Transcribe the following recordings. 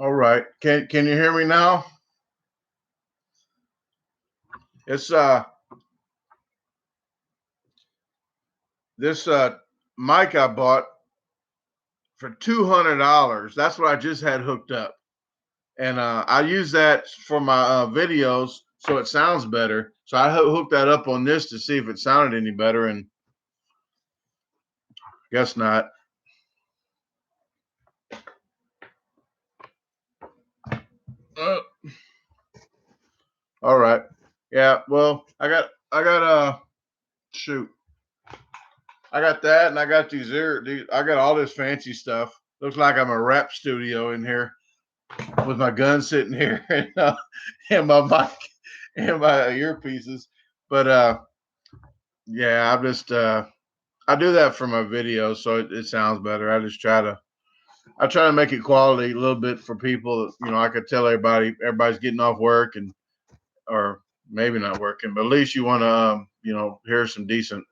All right. Can you hear me now? It's this mic I bought for $200. That's what I just had hooked up, and I use that for my videos so it sounds better. So I hooked that up on this to see if it sounded any better, and guess not. Uh, all right. Yeah. Well, I got shoot. I got that, and I got I got all this fancy stuff. Looks like I'm a rap studio in here with my gun sitting here and my mic and my earpieces. But yeah, I do that for my videos so it sounds better. I try to make it quality a little bit for people. You know, I could tell everybody's getting off work and or maybe not working, but at least you want to hear some decent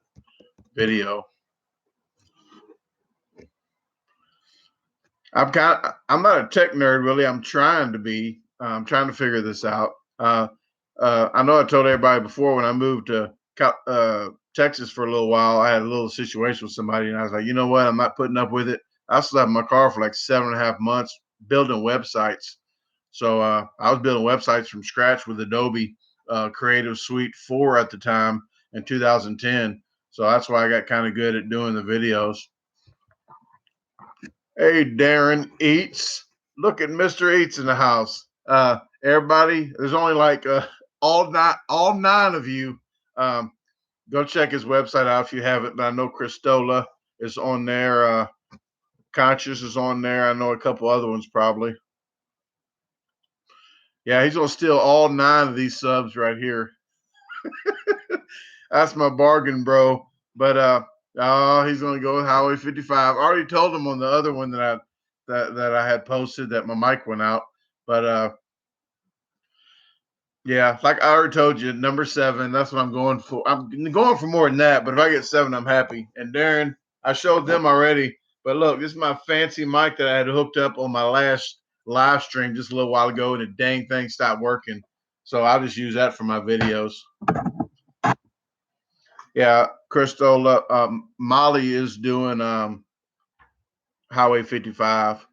video. I'm not a tech nerd really. I'm trying to be. I'm trying to figure this out. I know I told everybody before when I moved to Texas for a little while, I had a little situation with somebody, and I was like, you know what? I'm not putting up with it. I slept in my car for like 7.5 months building websites. So I was building websites from scratch with Adobe Creative Suite 4 at the time in 2010. So that's why I got kind of good at doing the videos. Hey, Darren Eats. Look at Mr. Eats in the house. Everybody, there's only like all nine of you. Um, go check his website out if you haven't. But I know Christola is on there. Conscious is on there. I know a couple other ones probably. Yeah, he's gonna steal all 9 of these subs right here. That's my bargain, bro. But oh, he's gonna go with Highway 55. I already told him on the other one that I had posted that my mic went out. But yeah, like I already told you, number 7. That's what I'm going for. I'm going for more than that, but if I get 7, I'm happy. And Darren, I showed them already. But look, this is my fancy mic that I had hooked up on my last live stream just a little while ago, and the dang thing stopped working. So I'll just use that for my videos. Yeah, Crystal, Molly is doing Highway 55.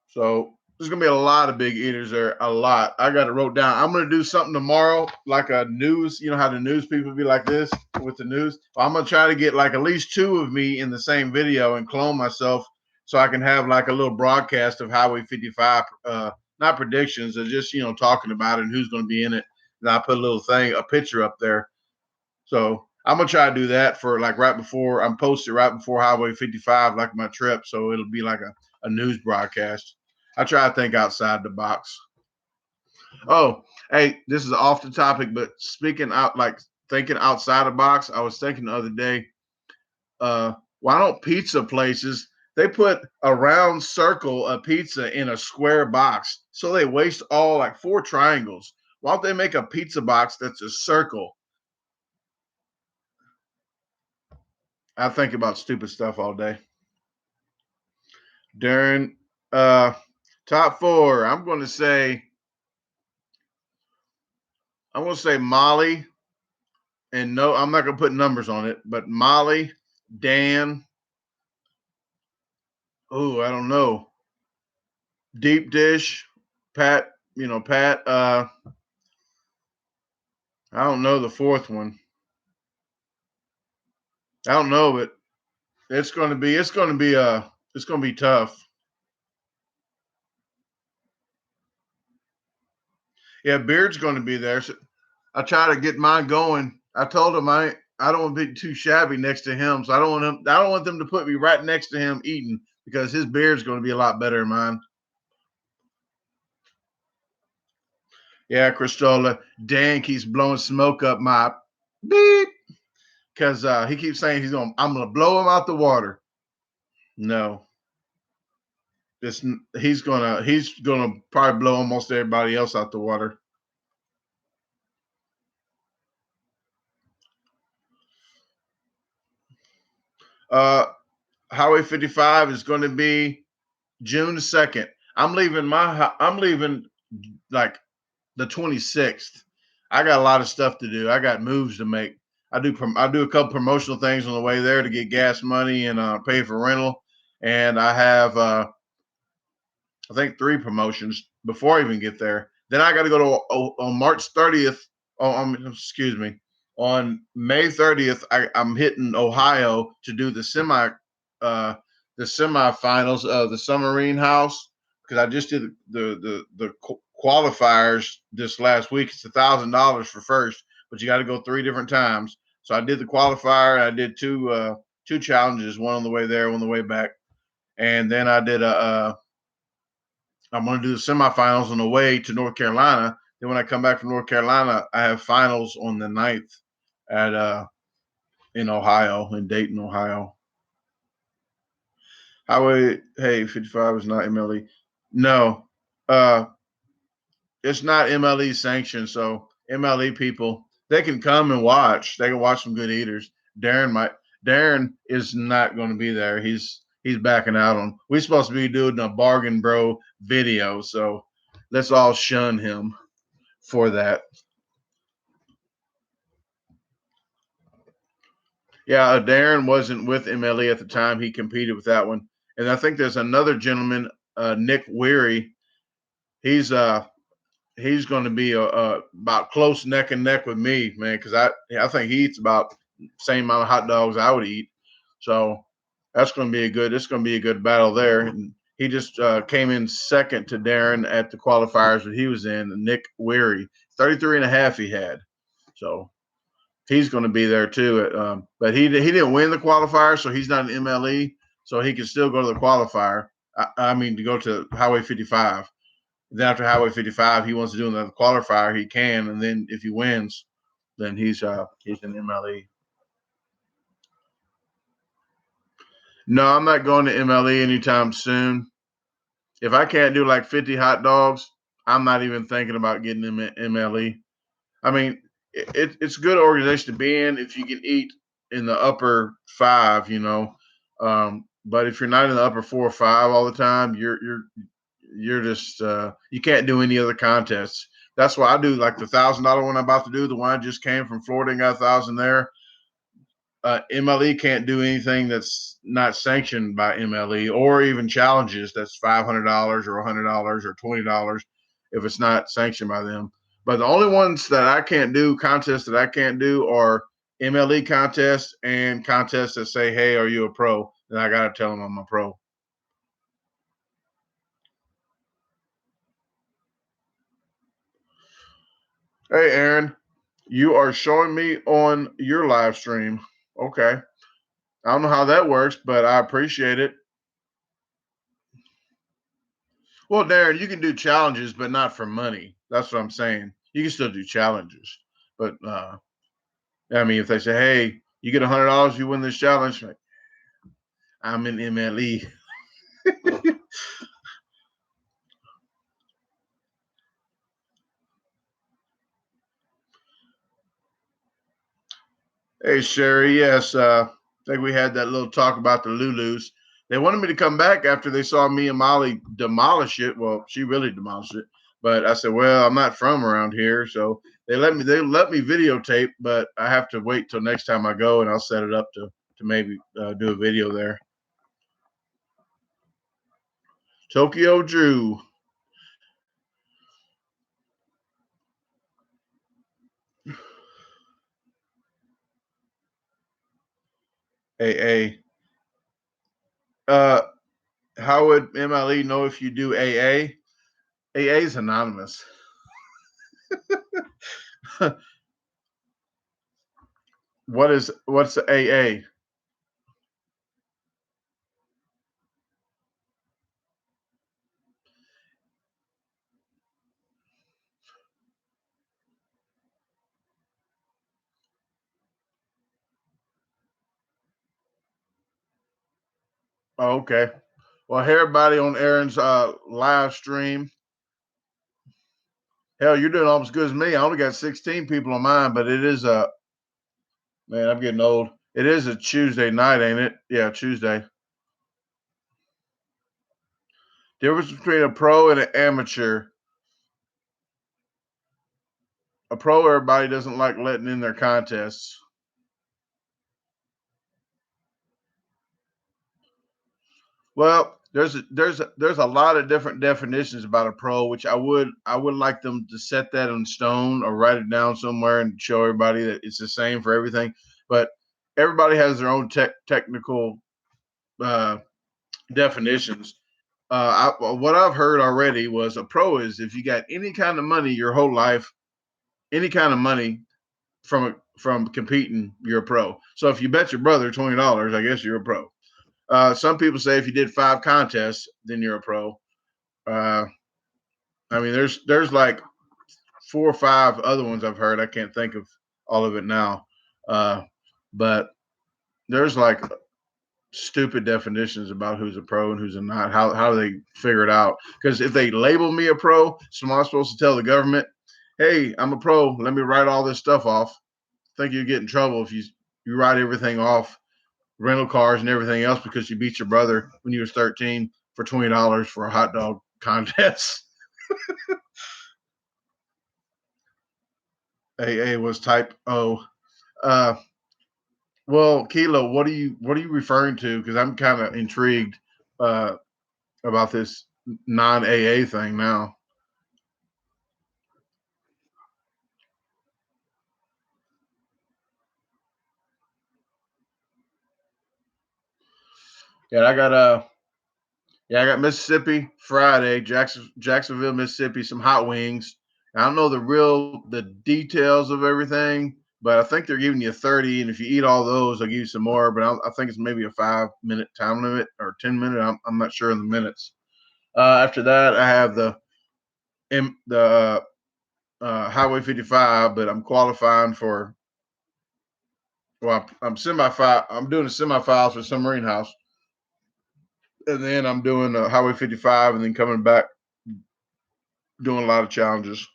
So there's gonna be a lot of big eaters there. A lot. I got it wrote down. I'm gonna do something tomorrow, like a news. You know how the news people be like this with the news. I'm gonna try to get like at least 2 of me in the same video and clone myself so I can have like a little broadcast of Highway 55. Not predictions, just talking about it and who's gonna be in it. And I put a picture up there. So I'm gonna try to do that for like right before I'm posted right before Highway 55, like my trip. So it'll be like a news broadcast. I try to think outside the box. Oh, hey, this is off the topic, but speaking out like thinking outside the box, I was thinking the other day, why don't pizza places they put a round circle of pizza in a square box? So they waste all like 4 triangles. Why don't they make a pizza box that's a circle? I think about stupid stuff all day. Darren, uh, top 4. I'm gonna say Molly, and no, I'm not gonna put numbers on it, but Molly, Dan. Oh, I don't know. Deep dish, Pat. Pat. I don't know the 4th one. I don't know, but it's gonna be tough. Yeah, Beard's gonna be there. So I try to get mine going. I told him I don't want to be too shabby next to him, so I don't want them to put me right next to him eating because his beard's going to be a lot better than mine. Yeah, Cristola. Dan keeps blowing smoke up my beep because he keeps saying I'm gonna blow him out the water. No, he's gonna probably blow almost everybody else out the water. Uh, Highway 55 is going to be June 2nd. I'm leaving like the 26th. I got a lot of stuff to do. I got moves to make. I do a couple promotional things on the way there to get gas money and pay for rental. And I have I think 3 promotions before I even get there. Then I got to go to on March 30th. Oh, excuse me. On May 30th, I'm hitting Ohio to do the semifinals of the Submarine House because I just did the qualifiers this last week. It's $1,000 for first, but you got to go 3 different times. So I did the qualifier. I did two challenges, one on the way there, one on the way back, and then I did I'm going to do the semifinals on the way to North Carolina. Then when I come back from North Carolina, I have finals on the 9th at in Ohio, in Dayton, Ohio. Highway, hey, 55 is not MLE. No, it's not MLE sanctioned. So MLE people, they can come and watch. They can watch some good eaters. Darren is not going to be there. He's backing out on. We're supposed to be doing a bargain bro video, so let's all shun him for that. Yeah, Darren wasn't with MLE at the time. He competed with that one, and I think there's another gentleman, Nick Weary. He's going to be about close neck and neck with me, man, because I think he eats about the same amount of hot dogs I would eat. So that's going to be it's going to be a good battle there. And he just came in second to Darren at the qualifiers that he was in. Nick Weary, 33 and a half he had. So he's going to be there too. But he didn't win the qualifier, so he's not an MLE. So he can still go to the qualifier. I mean, to go to Highway 55. Then after Highway 55, he wants to do another qualifier. He can, and then if he wins, then he's an MLE. No, I'm not going to MLE anytime soon. If I can't do like 50 hot dogs, I'm not even thinking about getting them MLE. I mean, it's a good organization to be in if you can eat in the upper 5, you know. But if you're not in the upper 4 or 5 all the time, you're just you can't do any other contests. That's why I do like the $1,000 one I'm about to do. The one I just came from Florida and got 1,000 there. MLE can't do anything that's not sanctioned by MLE or even challenges that's $500 or $100 or $20 if it's not sanctioned by them. But the only ones that I can't do, contests that I can't do, are MLE contests and contests that say, "Hey, are you a pro?" And I got to tell them I'm a pro. Hey, Aaron, you are showing me on your live stream. Okay. I don't know how that works, but I appreciate it. Well, Darren, you can do challenges, but not for money. That's what I'm saying. You can still do challenges, but I mean, if they say, "Hey, you get $100, you win this challenge," like, I'm in MLE. Hey, Sherry. Yes, I think we had that little talk about the Lulus. They wanted me to come back after they saw me and Molly demolish it. Well, she really demolished it, but I said, "Well, I'm not from around here," so they let me videotape, but I have to wait till next time I go, and I'll set it up to maybe do a video there. Tokyo Drew. AA. Uh, how would MLE know if you do AA? AA is anonymous. What's the AA? Oh, okay. Well, hey everybody on Aaron's live stream. Hell, you're doing almost as good as me. I only got 16 people on mine, but it is a man. I'm getting old. It is a Tuesday night, ain't it? Yeah, Tuesday. Difference between a pro and an amateur. A pro, everybody doesn't like letting in their contests. Well, there's a lot of different definitions about a pro, which I would like them to set that in stone or write it down somewhere and show everybody that it's the same for everything. But everybody has their own technical uh, definitions. What I've heard already was a pro is if you got any kind of money your whole life, any kind of money from competing, you're a pro. So if you bet your brother $20, I guess you're a pro. Some people say if you did 5 contests, then you're a pro. Uh, I mean, there's like 4 or 5 other ones I've heard. I can't think of all of it now, uh, but there's like stupid definitions about who's a pro and who's a not. How do they figure it out? Because if they label me a pro, so am I supposed to tell the government, "Hey, I'm a pro. Let me write all this stuff off." I think you get in trouble if you write everything off, rental cars and everything else because you beat your brother when you was 13 for $20 for a hot dog contest. AA was type O. Uh, well, Kilo, what are you referring to? Because I'm kind of intrigued uh, about this non-AA thing now. Yeah, I got Mississippi Friday, Jacksonville, Mississippi, some hot wings. I don't know the details of everything, but I think they're giving you 30, and if you eat all those, they'll give you some more. But I think it's maybe a 5 minute time limit or 10 minute. I'm not sure of the minutes. After that, I have the Highway 55, but I'm qualifying for. Well, I'm semi. I'm doing a semifinals for Submarine House, and then I'm doing Highway 55, and then coming back doing a lot of challenges.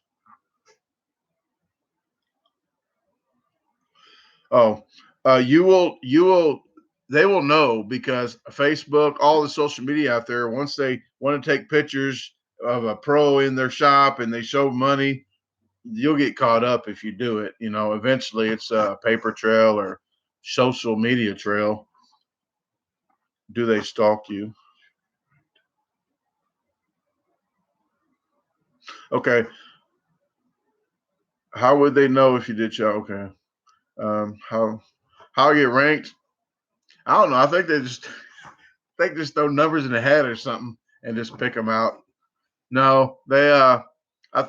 Oh, they will know because Facebook, all the social media out there, once they want to take pictures of a pro in their shop and they show money, you'll get caught up if you do it. Eventually it's a paper trail or social media trail. Do they stalk you? Okay. How would they know if you did show? Okay. How I get ranked? I don't know. I think they just throw numbers in the head or something and just pick them out. No, I I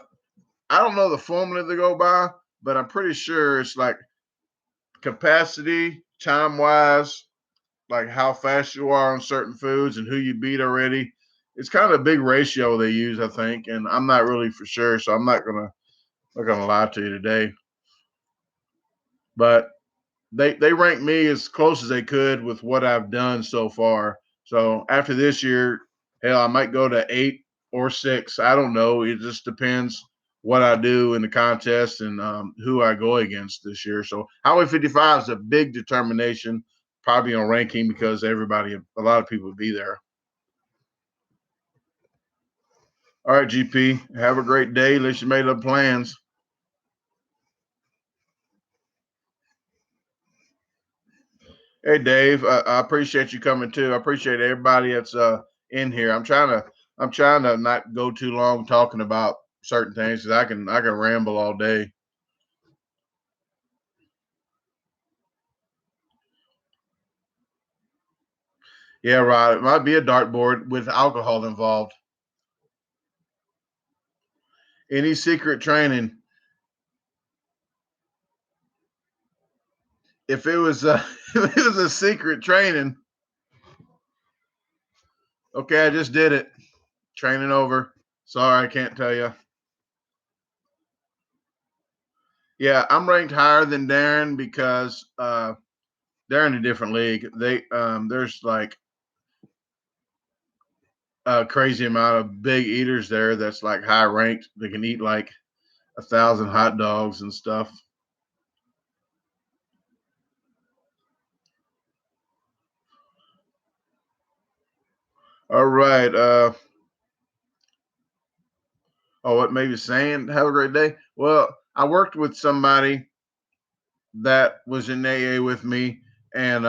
don't know the formula they go by, but I'm pretty sure it's like capacity, time wise, like how fast you are on certain foods and who you beat already. It's kind of a big ratio they use, I think, and I'm not really for sure, so I'm not gonna lie to you today. But they ranked me as close as they could with what I've done so far. So after this year, hell, I might go to 8 or 6. I don't know. It just depends what I do in the contest and who I go against this year. So Highway 55 is a big determination, probably on ranking because a lot of people will be there. All right, GP, have a great day. At least you made up plans. Hey, Dave, I appreciate you coming too. I appreciate everybody that's in here. I'm trying to not go too long talking about certain things because I can ramble all day. Yeah, right. It might be a dartboard with alcohol involved. Any secret training? If it was if it was a secret training, okay, I just did it. Training over. Sorry, I can't tell you. Yeah, I'm ranked higher than Darren because they're in a different league. There's like a crazy amount of big eaters there that's like high ranked. They can eat like 1,000 hot dogs and stuff. All right. Oh, what maybe saying have a great day? Well, I worked with somebody that was in AA with me, and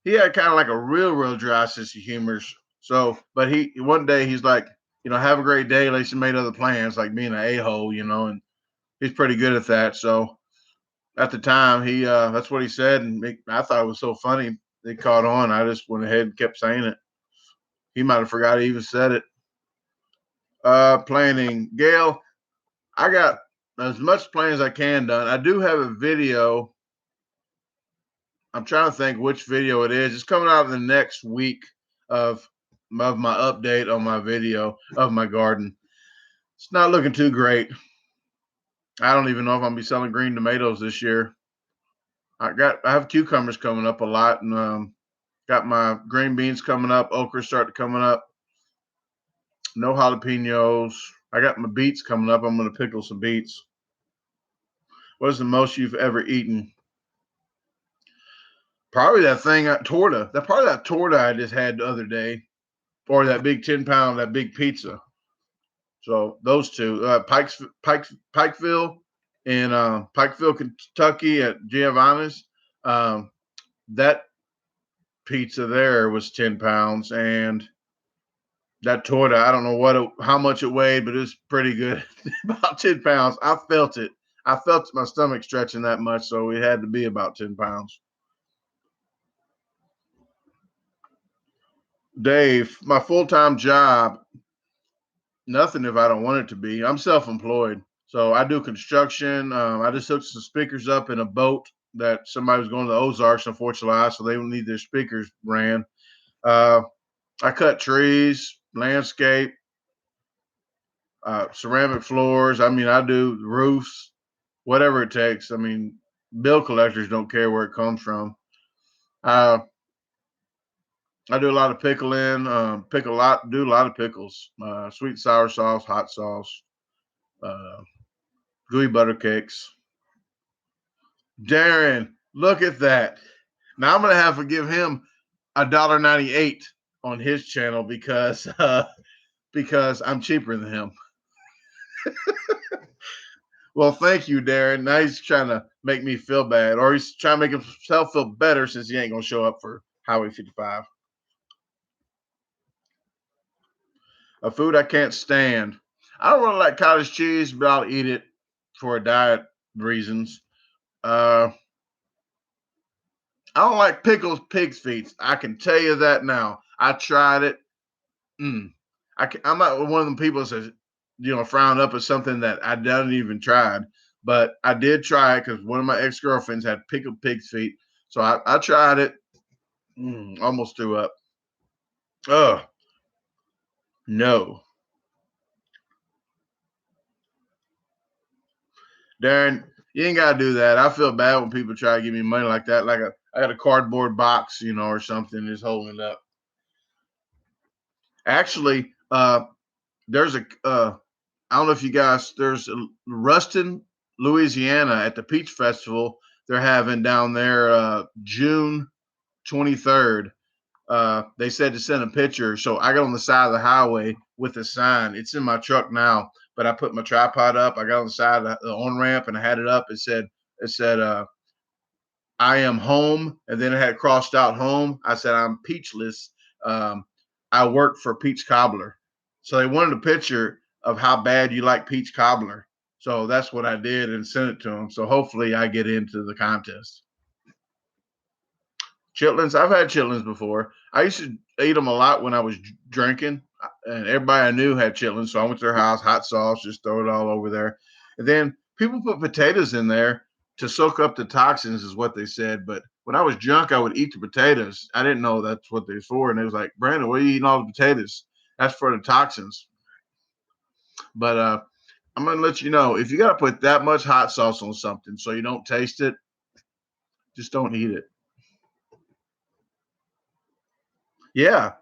he had kind of like a real dry sense of humor. So, but he one day he's like, have a great day. Like he made other plans, like being an a-hole, and he's pretty good at that. So at the time, he that's what he said, and I thought it was so funny. They caught on. I just went ahead and kept saying it. He might have forgot he even said it. Planning, Gail. I got as much planning as I can done. I do have a video. I'm trying to think which video it is. It's coming out in the next week of my update on my video of my garden. It's not looking too great. I don't even know if I'm gonna be selling green tomatoes this year. I have cucumbers coming up a lot, and got my green beans coming up. Okra starting coming up. No jalapenos. I got my beets coming up. I'm gonna pickle some beets. What is the most you've ever eaten? Probably that thing torta. That torta I just had the other day, or that big 10-pound, that big pizza. So those two, Pikeville in Pikeville, Kentucky at Giovanni's. That pizza there was 10 pounds, and that torta, I don't know how much it weighed, but it was pretty good. About 10 pounds. I felt it. I felt my stomach stretching that much, so it had to be about 10 pounds. Dave, my full-time job, nothing if I don't want it to be. I'm self-employed, so I do construction. I just hooked some speakers up in a boat that somebody was going to the Ozarks on 4th of July, so they would need their speakers ran. I cut trees, landscape, ceramic floors. I mean, I do roofs, whatever it takes. I mean, bill collectors don't care where it comes from. Uh, I do a lot of pickling, do a lot of pickles, sweet and sour sauce, hot sauce, uh, gooey butter cakes. Darren, look at that. Now I'm gonna have to give him $1.98 on his channel because I'm cheaper than him. Well, thank you, Darren. Now he's trying to make me feel bad, or he's trying to make himself feel better since he ain't gonna show up for Highway 55. A food I can't stand. I don't really like cottage cheese, but I'll eat it for diet reasons. Uh, I don't like pickled pig's feet. I can tell you that now. I tried it. Mm. I'm not one of them people that says, frown up at something that I didn't even tried. But I did try it because one of my ex-girlfriends had pickled pig's feet. So I tried it. Almost threw up. Ugh, no. Darren, you ain't gotta do that. I feel bad when people try to give me money like that. I got a cardboard box, or something is holding it up. Actually, there's I don't know if you guys, there's Ruston, Louisiana at the Peach Festival. They're having down there June 23rd. They said to send a picture. So I got on the side of the highway with a sign. It's in my truck now, but I put my tripod up. I got on the side of the on ramp and I had it up. It said, I am home. And then it had crossed out home. I said, I'm peachless. Um, I work for Peach Cobbler. So they wanted a picture of how bad you like peach cobbler. So that's what I did and sent it to them. So hopefully I get into the contest. Chitlins, I've had chitlins before. I used to eat them a lot when I was drinking, and everybody I knew had chitlins. So I went to their house, hot sauce, just throw it all over there. And then people put potatoes in there to soak up the toxins, is what they said. But when I was drunk, I would eat the potatoes. I didn't know that's what they're for. And they was like, Brandon, what are you eating all the potatoes? That's for the toxins. But I'm gonna let you know if you got to put that much hot sauce on something so you don't taste it, just don't eat it. Yeah,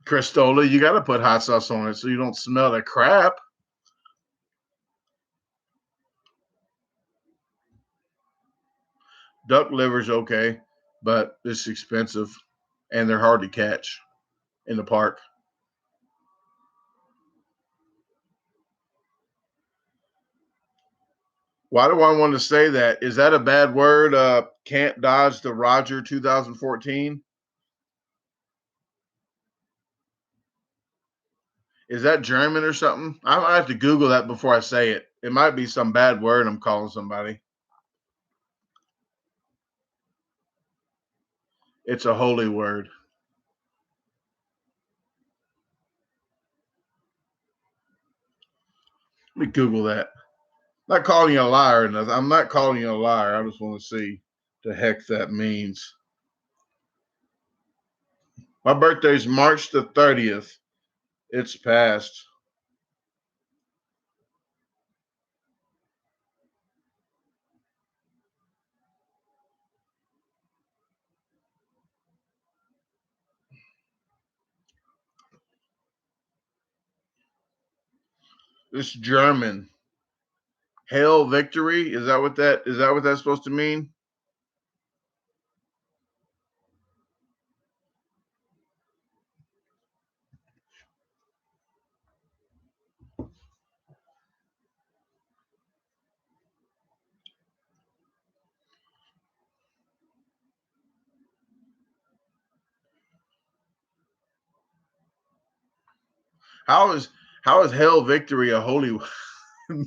Cristola, you got to put hot sauce on it so you don't smell the crap. Duck liver's okay, but it's expensive and they're hard to catch in the park. Why do I want to say that? Is that a bad word? Can't dodge the Roger 2014. Is that German or something? I might have to Google that before I say it. It might be some bad word I'm calling somebody. It's a holy word. Let me Google that. I'm not calling you a liar or nothing. I'm not calling you a liar. I just want to see the heck that means. My birthday's March the 30th. It's past. It's German. Hail victory. Is that what that's supposed to mean? How is hail victory a holy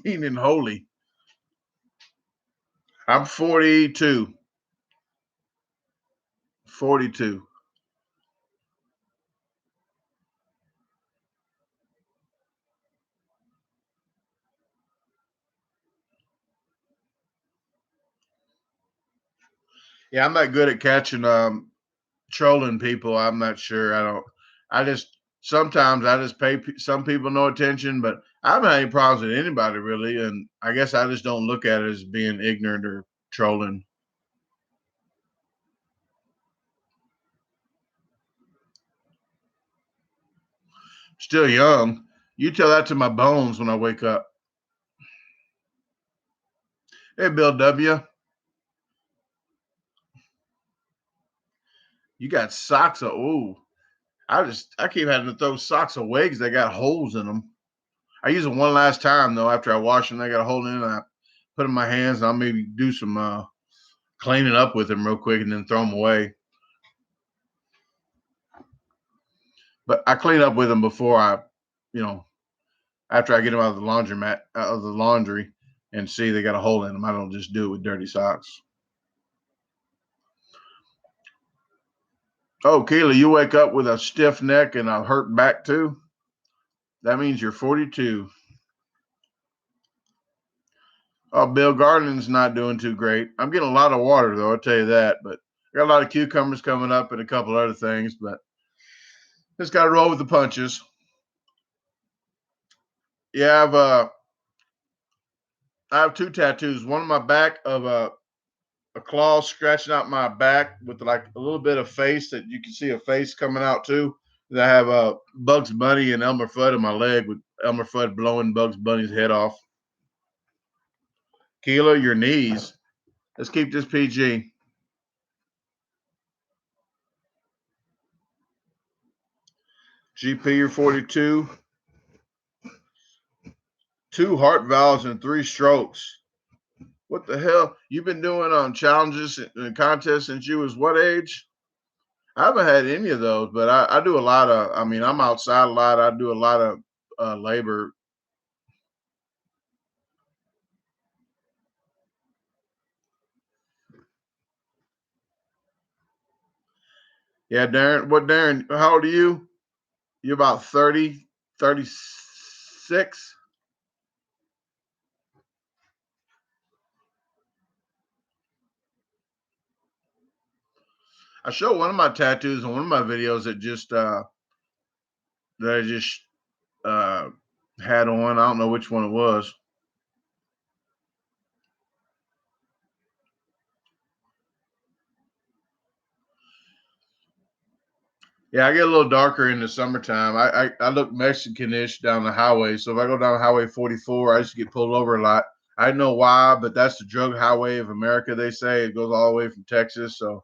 meaning holy? I'm 42. 42. Yeah, I'm not good at catching trolling people. I'm not sure. I just sometimes I just pay some people no attention, but I haven't had any problems with anybody really, and I guess I just don't look at it as being ignorant or trolling. Still young. You tell that to my bones when I wake up. Hey, Bill W. You got socks. Ooh, I keep having to throw socks away because they got holes in them. I use them one last time though. After I wash them, they got a hole in it. I put them in my hands. And I'll maybe do some cleaning up with them real quick and then throw them away. But I clean up with them before you know, after I get them out of the laundromat, out of the laundry, and see they got a hole in them. I don't just do it with dirty socks. Oh, Keely, you wake up with a stiff neck and a hurt back too? That means you're 42. Oh, Bill Garland's not doing too great. I'm getting a lot of water though, I'll tell you that. But I got a lot of cucumbers coming up and a couple other things, but just got to roll with the punches. Yeah, I have two tattoos. One on my back of a claw scratching out my back with like a little bit of face that you can see a face coming out too. And I have Bugs Bunny and Elmer Fudd on my leg with Elmer Fudd blowing Bugs Bunny's head off. Keela, your knees. Let's keep this PG. GP, you're 42. 2 heart valves and 3 strokes. What the hell? You've been doing challenges and contests since you was what age? I haven't had any of those, but I do a lot of. I mean, I'm outside a lot. I do a lot of labor. Yeah, Darren. What Darren? How old are you? You're about 30, 36. I show one of my tattoos on one of my videos that I just uh, had on. I don't know which one it was. Yeah, I get a little darker in the summertime. I look Mexican-ish down the highway. So if I go down Highway 44, I just get pulled over a lot. I don't know why, but that's the drug highway of America. They say it goes all the way from Texas. So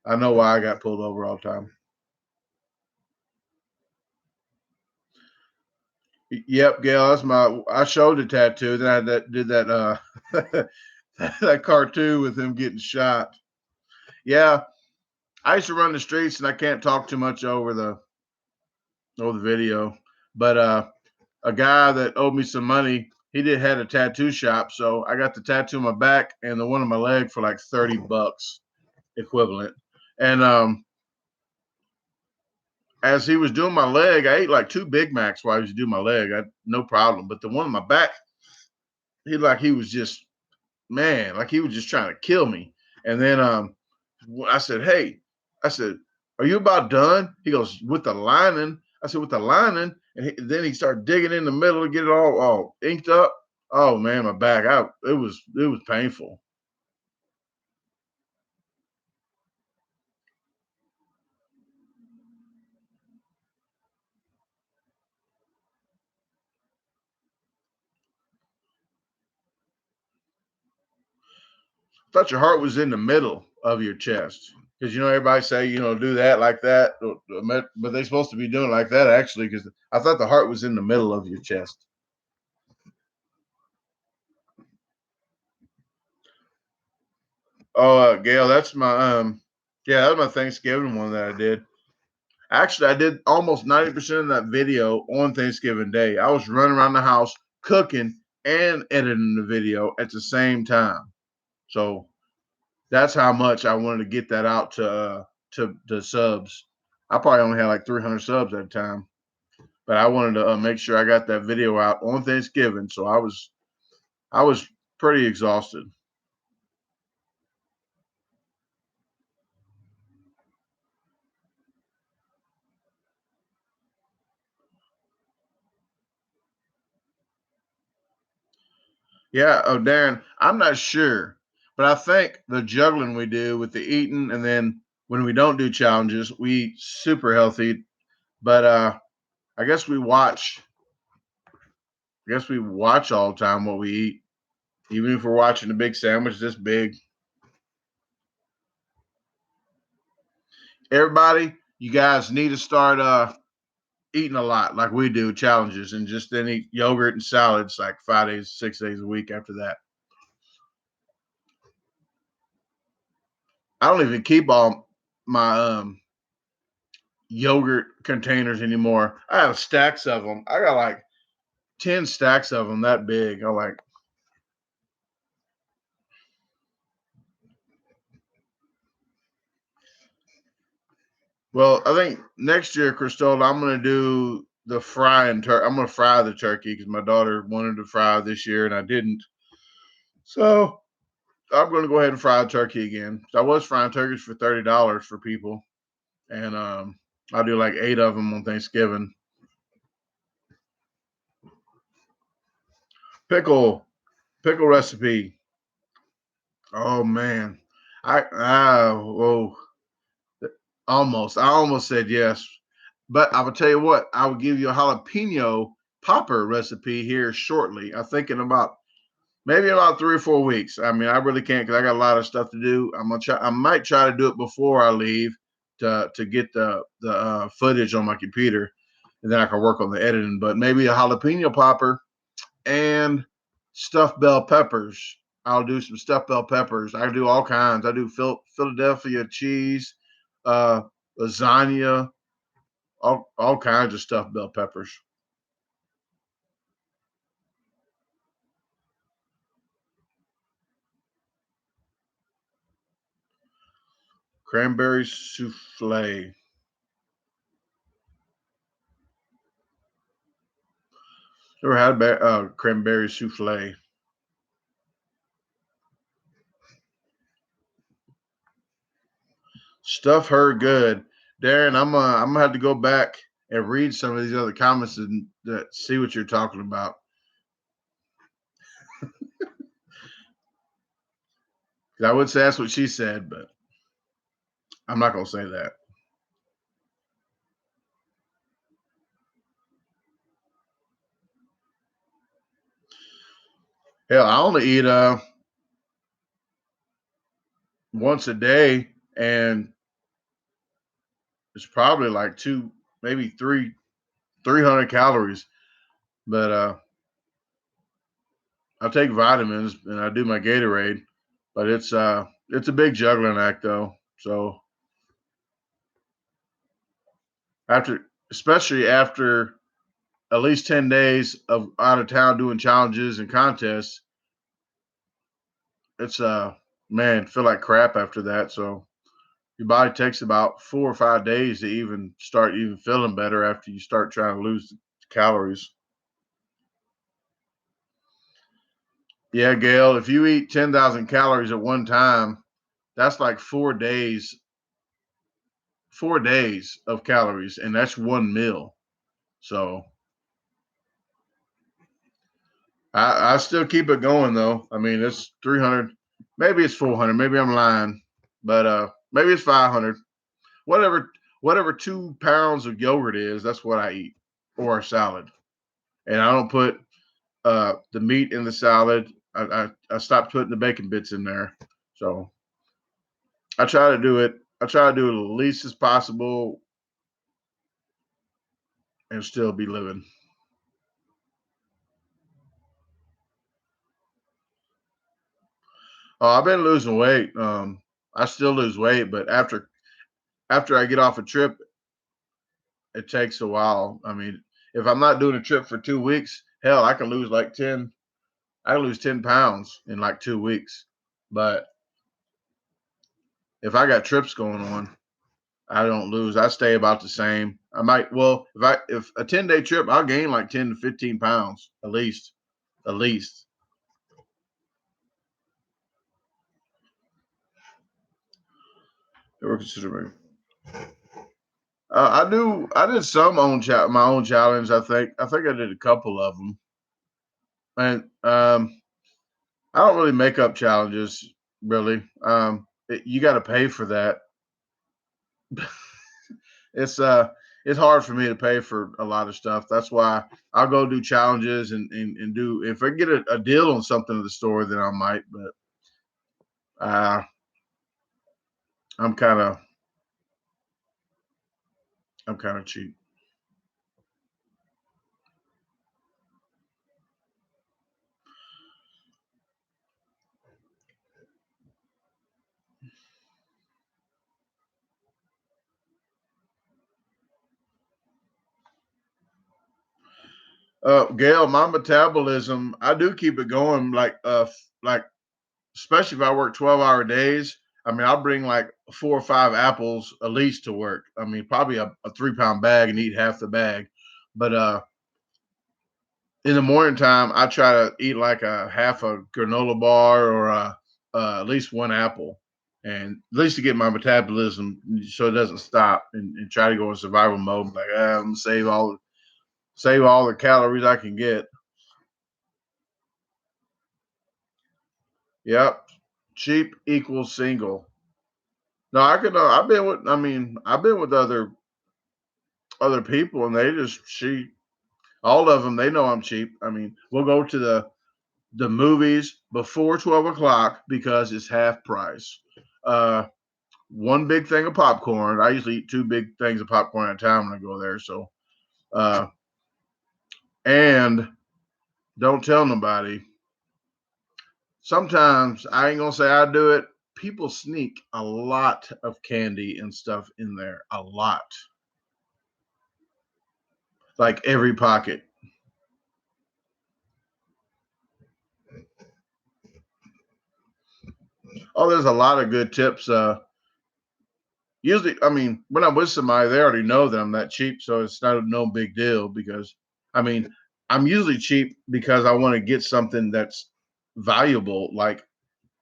I know why I got pulled over all the time. Yep, Gail, that's my. I showed the tattoo. Then I did that that cartoon with him getting shot. Yeah, I used to run the streets, and I can't talk too much over the video. But a guy that owed me some money, he did had a tattoo shop, so I got the tattoo on my back and the one on my leg for like $30 equivalent. And as he was doing my leg, I ate like 2 Big Macs while he was doing my leg. I no problem. But the one on my back, he was just, man, like he was just trying to kill me. And then I said, "Hey," I said, "Are you about done?" He goes, "With the lining." I said, "With the lining," and then he started digging in the middle to get it all inked up. Oh man, my back, it was painful. I thought your heart was in the middle of your chest because everybody say do that like that, but they're supposed to be doing like that actually because I thought the heart was in the middle of your chest. Oh, Gail, that's my yeah, that's my Thanksgiving one that I did. Actually, I did almost 90% of that video on Thanksgiving Day. I was running around the house cooking and editing the video at the same time. So that's how much I wanted to get that out to subs. I probably only had like 300 subs at the time, but I wanted to make sure I got that video out on Thanksgiving. So I was pretty exhausted. Yeah. Oh, Darren, I'm not sure, but I think the juggling we do with the eating, and then when we don't do challenges, we eat super healthy. But I guess we watch. I guess we watch all the time what we eat, even if we're watching a big sandwich this big. Everybody, you guys need to start eating a lot like we do, challenges, and just then eat yogurt and salads like 5 days, 6 days a week after that. I don't even keep all my yogurt containers anymore. I have stacks of them. I got like 10 stacks of them that big. I like, well, I think next year, Crystal, I'm going to do the frying turkey. I'm going to fry the turkey because my daughter wanted to fry this year and I didn't. So I'm going to go ahead and fry a turkey again. So I was frying turkeys for $30 for people. And I'll do like 8 of them on Thanksgiving. Pickle, pickle recipe. Oh man, oh, almost. I almost said yes, but I will tell you what. I will give you a jalapeno popper recipe here shortly. I think in about maybe about 3 or 4 weeks. I mean, I really can't because I got a lot of stuff to do. I'm gonna try. I might try to do it before I leave to get the footage on my computer, and then I can work on the editing. But maybe a jalapeno popper and stuffed bell peppers. I'll do some stuffed bell peppers. I do all kinds. I do Philadelphia cheese, uh, lasagna, all kinds of stuffed bell peppers. Cranberry souffle. Never had cranberry souffle. Stuff her good, Darren. I'm gonna have to go back and read some of these other comments and see what you're talking about. I would say that's what she said, but I'm not gonna say that. Hell, I only eat once a day, and it's probably like two, maybe 300 calories. But I take vitamins and I do my Gatorade. But it's a big juggling act though. So especially after at least 10 days of out of town doing challenges and contests, it's man, feel like crap after that. So your body takes about 4 or 5 days to even start even feeling better after you start trying to lose calories. Yeah, Gail, if you eat 10,000 calories at one time, that's like 4 days of calories, and that's one meal. So I still keep it going though. I mean, it's 300, maybe it's 400, maybe I'm lying, but maybe it's 500. Whatever 2 pounds of yogurt is, that's what I eat, or a salad. And I don't put the meat in the salad. I stopped putting the bacon bits in there. So I try to do it. I try to do it as least as possible and still be living. Oh, I've been losing weight. I still lose weight, but after I get off a trip, it takes a while. I mean, if I'm not doing a trip for 2 weeks, hell, I can lose like 10. I can lose 10 pounds in like 2 weeks. But if I got trips going on, I don't lose. I stay about the same. I might well if a 10-day trip, I'll gain like 10 to 15 pounds at least. At least. Ever consider me. I did some my own challenge. I think I did a couple of them, and I don't really make up challenges. Really, you got to pay for that. it's uh it's hard for me to pay for a lot of stuff. That's why I'll go do challenges and do if I get a deal on something at the store, then I might. But uh, I'm kind of I'm kind of cheap. Gail, my metabolism, I do keep it going. Like especially if I work 12-hour days. I mean, I'll bring like 4 or 5 apples at least to work. I mean, probably a 3 pound bag and eat half the bag. But in the morning time, I try to eat like a half a granola bar or at least one apple, and at least to get my metabolism so it doesn't stop, and try to go in survival mode. Like I'm gonna save all the calories I can get. Yep, cheap equals single. No, I could. I've been with. I mean, I've been with other people, and they just cheap. All of them, they know I'm cheap. I mean, we'll go to the movies before 12 o'clock because it's half price. Uh, one big thing of popcorn. I usually eat 2 big things of popcorn at a time when I go there. So, uh, and don't tell nobody. Sometimes I ain't gonna say I do it. People sneak a lot of candy and stuff in there. A lot, like every pocket. Oh, there's a lot of good tips. Usually, I mean, when I'm with somebody, they already know that I'm that cheap, so it's not no big deal because, I mean, I'm usually cheap because I want to get something that's valuable. Like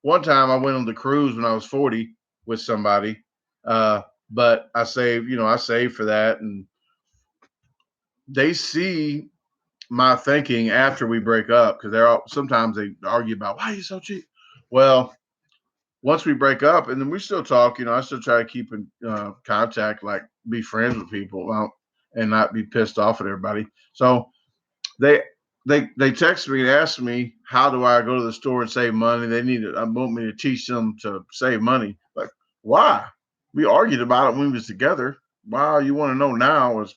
one time I went on the cruise when I was 40 with somebody, uh, but I saved for that, and they see my thinking after we break up because sometimes they argue about why are you so cheap. Well, once we break up, and then we still talk, I still try to keep in contact, like be friends with people, and not be pissed off at everybody. So they they text me and ask me how do I go to the store and save money. I want me to teach them to save money. Like why? We argued about it when we was together. Why you want to know now? Is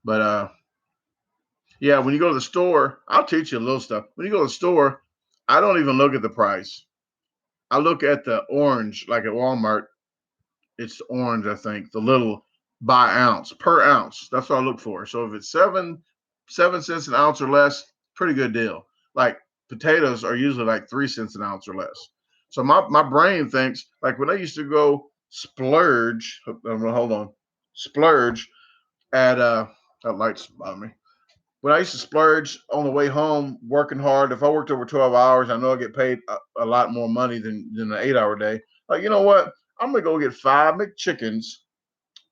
But yeah, when you go to the store, I'll teach you a little stuff. When you go to the store, I don't even look at the price. I look at the orange, like at Walmart. It's orange, I think, the little by ounce per ounce. That's what I look for. So if it's seven cents an ounce or less, pretty good deal. Like potatoes are usually like 3 cents an ounce or less. So my brain thinks like when I used to go splurge. Hold on, splurge at that light's by me. When I used to splurge on the way home, working hard. If I worked over 12 hours, I know I get paid a lot more money than an 8 hour day. Like you know what? I'm gonna go get 5 McChickens,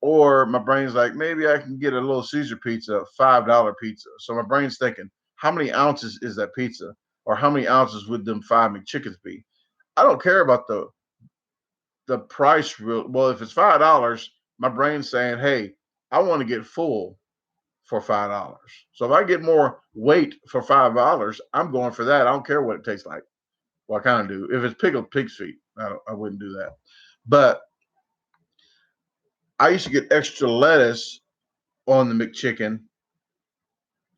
or my brain's like, maybe I can get a little Caesar pizza, $5 pizza. So my brain's thinking, how many ounces is that pizza? Or how many ounces would them 5 McChickens be? I don't care about the price real well. If it's $5, my brain's saying, hey, I want to get full for $5. So if I get more weight for $5, I'm going for that. I don't care what it tastes like. Well, I kind of do. If it's pickled pig's feet, I wouldn't do that. But I used to get extra lettuce on the McChicken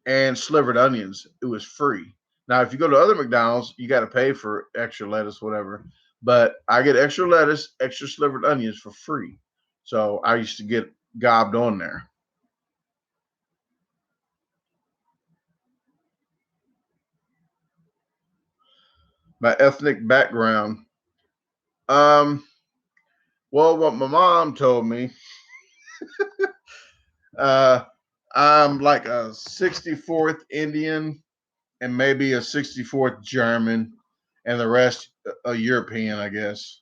and slivered onions. It was free. Now, if you go to other McDonald's, you got to pay for extra lettuce, whatever. But I get extra lettuce, extra slivered onions for free. So I used to get gobbed on there. My ethnic background. Um, well, what my mom told me, uh, I'm like a 64th Indian and maybe a 64th German, and the rest a European, I guess.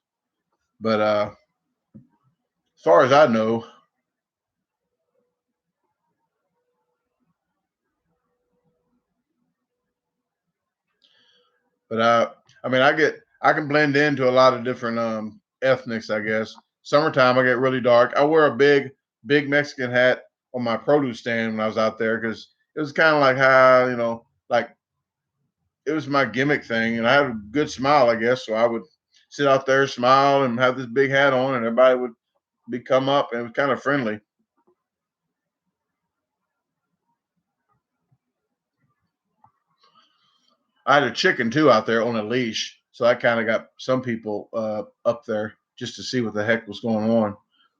But as far as I know, but I mean, I can blend into a lot of different ethnics, I guess. Summertime, I get really dark. I wear a big Mexican hat on my produce stand when I was out there because it was kind of like how like it was my gimmick thing, and I had a good smile, I guess. So I would sit out there, smile, and have this big hat on, and everybody would be come up, and it was kind of friendly. I had a chicken too out there on a leash, so I kind of got some people up there just to see what the heck was going on.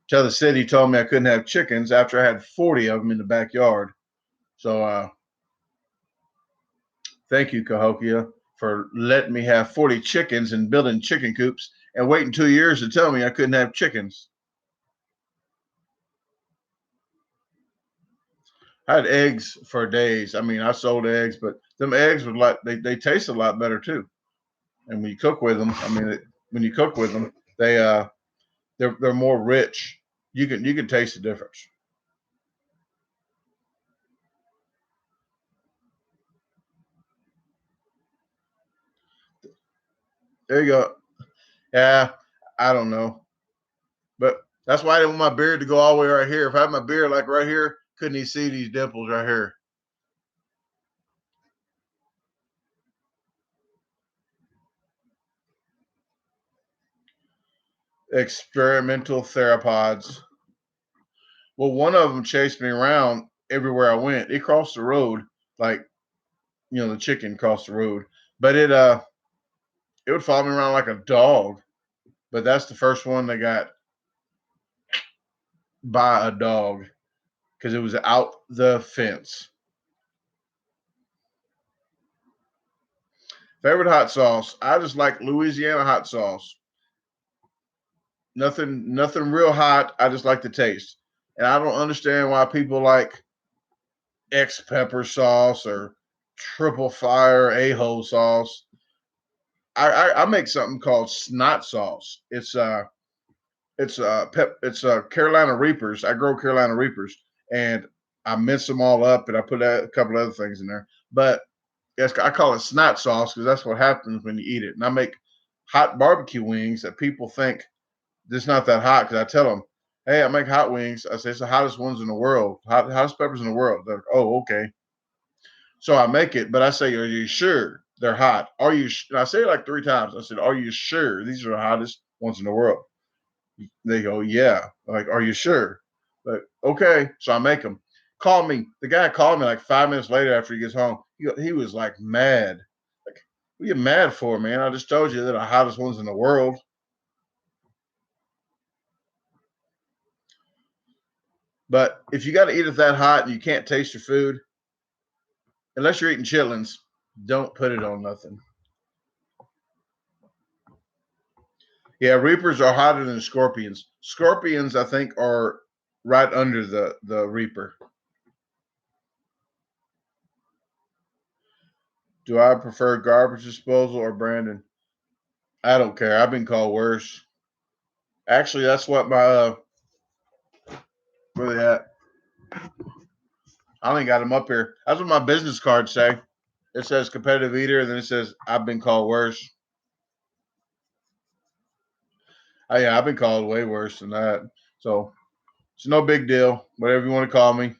Till the city told me I couldn't have chickens after I had 40 of them in the backyard. So thank you, Cahokia, for letting me have 40 chickens and building chicken coops and waiting 2 years to tell me I couldn't have chickens. I had eggs for days. I mean, I sold eggs, but them eggs were like they taste a lot better too. And when you cook with them, I mean, when you cook with them, they're more rich. You can taste the difference. There you go. Yeah, I don't know, but that's why I didn't want my beard to go all the way right here. If I had my beard like right here, couldn't you see these dimples right here? Experimental theropods. Well, one of them chased me around everywhere I went. It crossed the road, like the chicken crossed the road, but it would follow me around like a dog. But that's the first one that got by a dog because it was out the fence. Favorite hot sauce? I just like Louisiana hot sauce. Nothing real hot. I just like the taste, and I don't understand why people like X pepper sauce or triple fire a hole sauce. I make something called snot sauce. It's Carolina Reapers. I grow Carolina Reapers, and I mince them all up, and I put a couple other things in there. But yes, I call it snot sauce because that's what happens when you eat it. And I make hot barbecue wings that people think this not that hot because I tell them, hey, I make hot wings. I say it's the hottest ones in the world, hottest peppers in the world. They're like, oh, okay. So I make it, but I say, are you sure they're hot? Are you? And I say it like 3 times. I said, are you sure these are the hottest ones in the world? They go, yeah. I'm like, are you sure? Like, okay. So I make them. Called me. The guy called me like 5 minutes later after he gets home. He was like mad. Like, what are you mad for, man? I just told you they're the hottest ones in the world. But if you got to eat it that hot and you can't taste your food, unless you're eating chitlins, don't put it on nothing. Yeah, reapers are hotter than scorpions. Scorpions, I think, are right under the reaper. Do I prefer garbage disposal or Brandon? I don't care. I've been called worse. Actually, that's what my where they at? I only got them up here. That's what my business cards say. It says competitive eater, and then it says I've been called worse. Oh, yeah, I've been called way worse than that. So it's no big deal. Whatever you want to call me,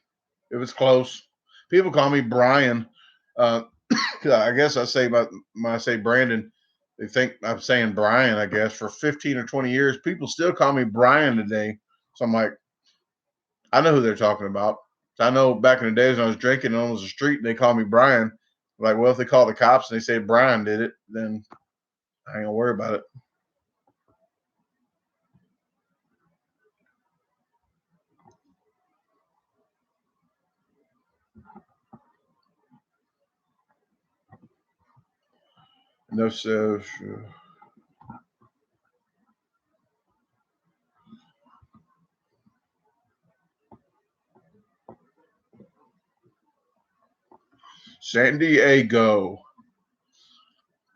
if it's close. People call me Brian. I guess I say when I say Brandon, they think I'm saying Brian. I guess for 15 or 20 years, people still call me Brian today. So I'm like, I know who they're talking about. So I know back in the days when I was drinking on the street and they call me Brian. Like, well, if they call the cops and they say Brian did it, then I ain't gonna worry about it. No, so San Diego.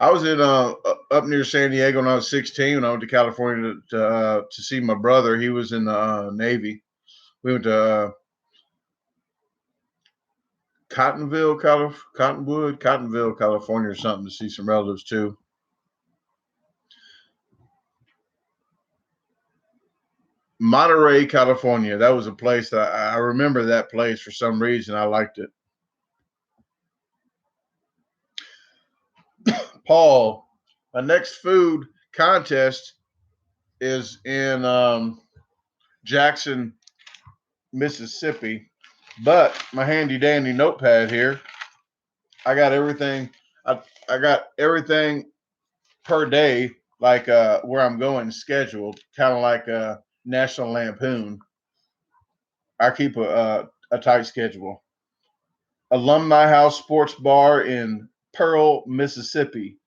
I was in up near San Diego when I was 16. When I went to California to see my brother. He was in the Navy. We went to Cottonville, California, or something to see some relatives too. Monterey, California. That was a place that I remember that place for some reason. I liked it. Paul, my next food contest is in Jackson, Mississippi. But my handy dandy notepad here, I got everything. I got everything per day, like where I'm going scheduled, kind of like National Lampoon. I keep a tight schedule. Alumni House Sports Bar in Pearl, Mississippi,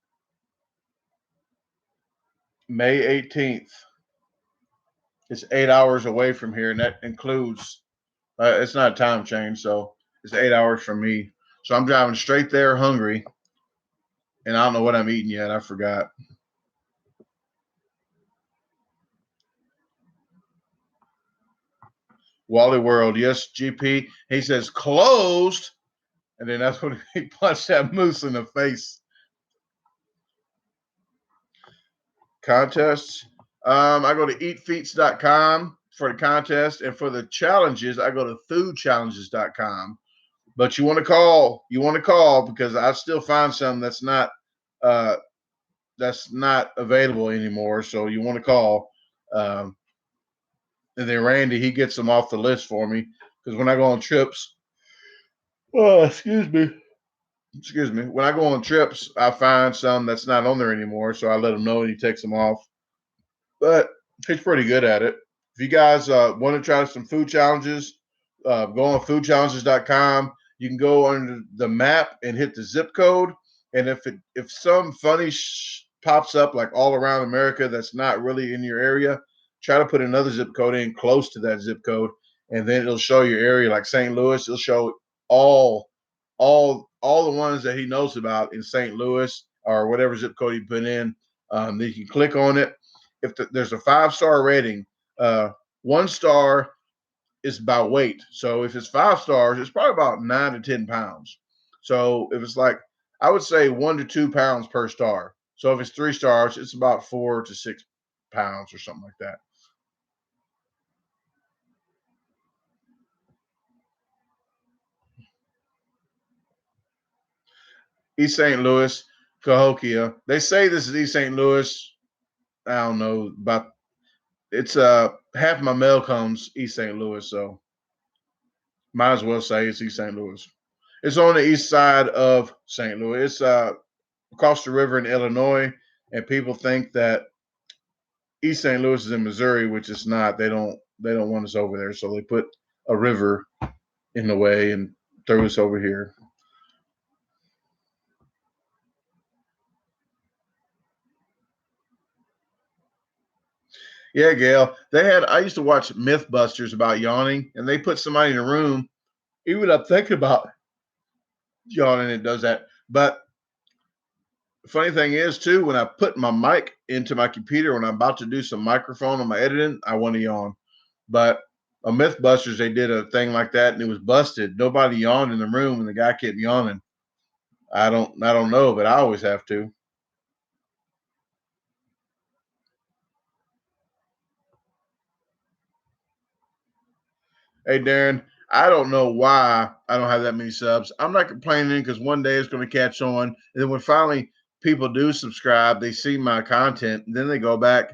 May 18th. It's 8 hours away from here, and that includes it's not a time change, so it's 8 hours from me. So I'm driving straight there, hungry, and I don't know what I'm eating yet. I forgot. Wally World, yes, GP. He says closed, and then that's when he punched that moose in the face. Contests. I go to eatfeats.com for the contest, and for the challenges, I go to foodchallenges.com. But you want to call. You want to call because I still find some uh, that's not available anymore. So you want to call. Um, and then Randy, he gets them off the list for me because when I go on trips, oh, excuse me. When I go on trips, I find some that's not on there anymore, so I let him know and he takes them off. But he's pretty good at it. If you guys want to try some food challenges, go on foodchallenges.com. You can go under the map and hit the zip code. And if some funny pops up like all around America that's not really in your area, try to put another zip code in close to that zip code, and then it'll show your area like St. Louis. It'll show all the ones that he knows about in St. Louis or whatever zip code you put in. Then you can click on it. If there's a 5-star rating, 1 star is about weight. So if it's 5 stars, it's probably about 9 to 10 pounds. So if it's like, I would say 1 to 2 pounds per star. So if it's 3 stars, it's about 4 to 6 pounds or something like that. East St. Louis, Cahokia. They say this is East St. Louis. I don't know about it's half my mail comes East St. Louis, so Might as well say it's East St. Louis. It's on the east side of St. Louis. It's across the river in Illinois, and people think that East St. Louis is in Missouri, which it's not. They don't want us over there, so they put a river in the way and threw us over here. Yeah, Gail. I used to watch Mythbusters about yawning, and they put somebody in a room. Even I'm thinking about yawning, it does that. But the funny thing is, too, when I put my mic into my computer, when I'm about to do some microphone on my editing, I want to yawn. But on Mythbusters, they did a thing like that, and it was busted. Nobody yawned in the room, and the guy kept yawning. I don't know, but I always have to. Hey, Darren, I don't know why I don't have that many subs. I'm not complaining because one day it's going to catch on. And then when finally people do subscribe, they see my content, and then they go back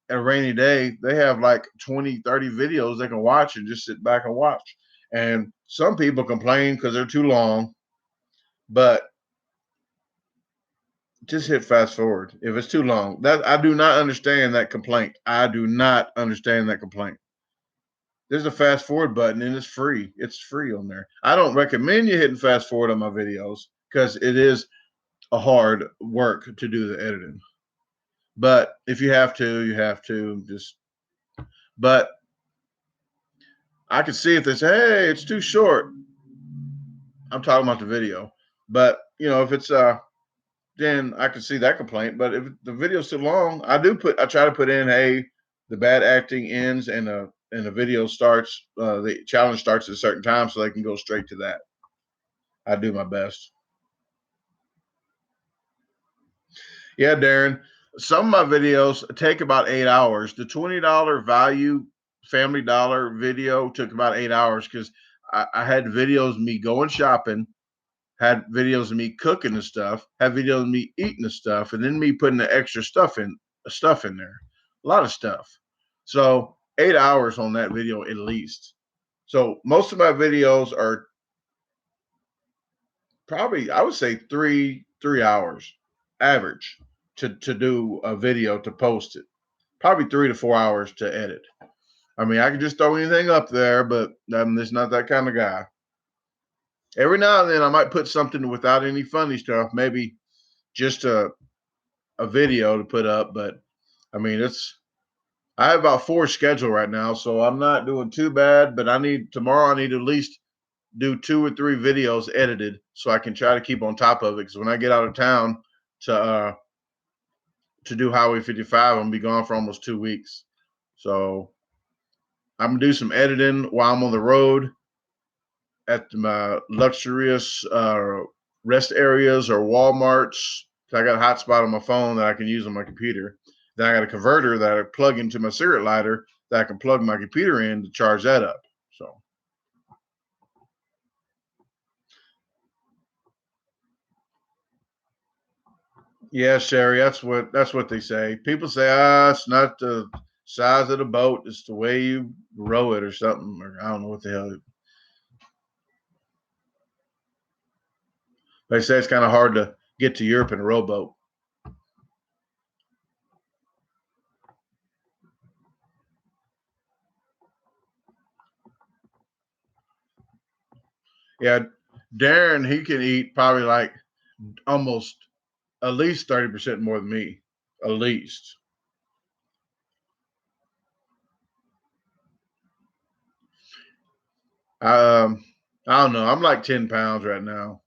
a rainy day, they have like 20, 30 videos they can watch and just sit back and watch. And some people complain because they're too long, but just hit fast forward if it's too long. That I do not understand that complaint. I do not understand that complaint. There's a fast forward button and it's free. It's free on there. I don't recommend you hitting fast forward on my videos because it is a hard work to do the editing. But if you have to, you have to just. But I can see if they say, "Hey, it's too short." I'm talking about the video. But if it's then I can see that complaint. But if the video's too long, I try to put in, hey, the bad acting ends and the video starts, the challenge starts at a certain time so they can go straight to that. I do my best. Yeah, Darren. Some of my videos take about 8 hours. The $20 value Family Dollar video took about 8 hours because I had videos of me going shopping, had videos of me cooking the stuff, had videos of me eating the stuff, and then me putting the extra stuff in there. A lot of stuff. So 8 hours on that video at least. So most of my videos are probably, I would say, 3 hours average to do a video to post it. Probably 3 to 4 hours to edit. I mean, I can just throw anything up there, but I'm just not that kind of guy. Every now and then I might put something without any funny stuff, maybe just a video to put up, but I mean I have about 4 scheduled right now, so I'm not doing too bad, but tomorrow I need to at least do 2 or 3 videos edited so I can try to keep on top of it because when I get out of town to do Highway 55, I'm gonna be gone for almost 2 weeks. So I'm gonna do some editing while I'm on the road at my luxurious rest areas or Walmarts. I got a hotspot on my phone that I can use on my computer. Then I got a converter that I plug into my cigarette lighter that I can plug my computer in to charge that up. So yeah, Sherry, that's what they say. People say, it's not the size of the boat, it's the way you row it or something, or I don't know what the hell. They say it's kind of hard to get to Europe in a rowboat. Yeah, Darren, he can eat probably like almost at least 30% more than me. At least. Um, I don't know. I'm like 10 pounds right now.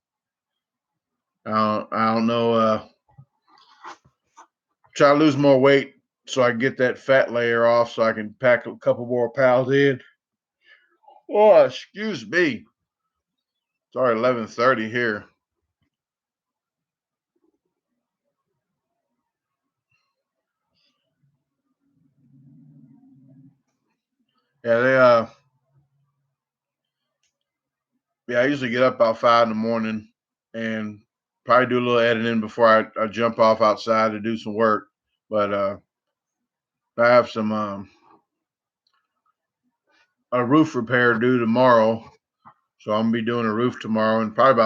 I don't know. Try to lose more weight so I can get that fat layer off so I can pack a couple more pounds in. Oh, excuse me. Sorry, 11:30 here. Yeah, I usually get up about 5 in the morning and probably do a little editing before I jump off outside to do some work. But I have some a roof repair due tomorrow, So I'm gonna be doing a roof tomorrow, and probably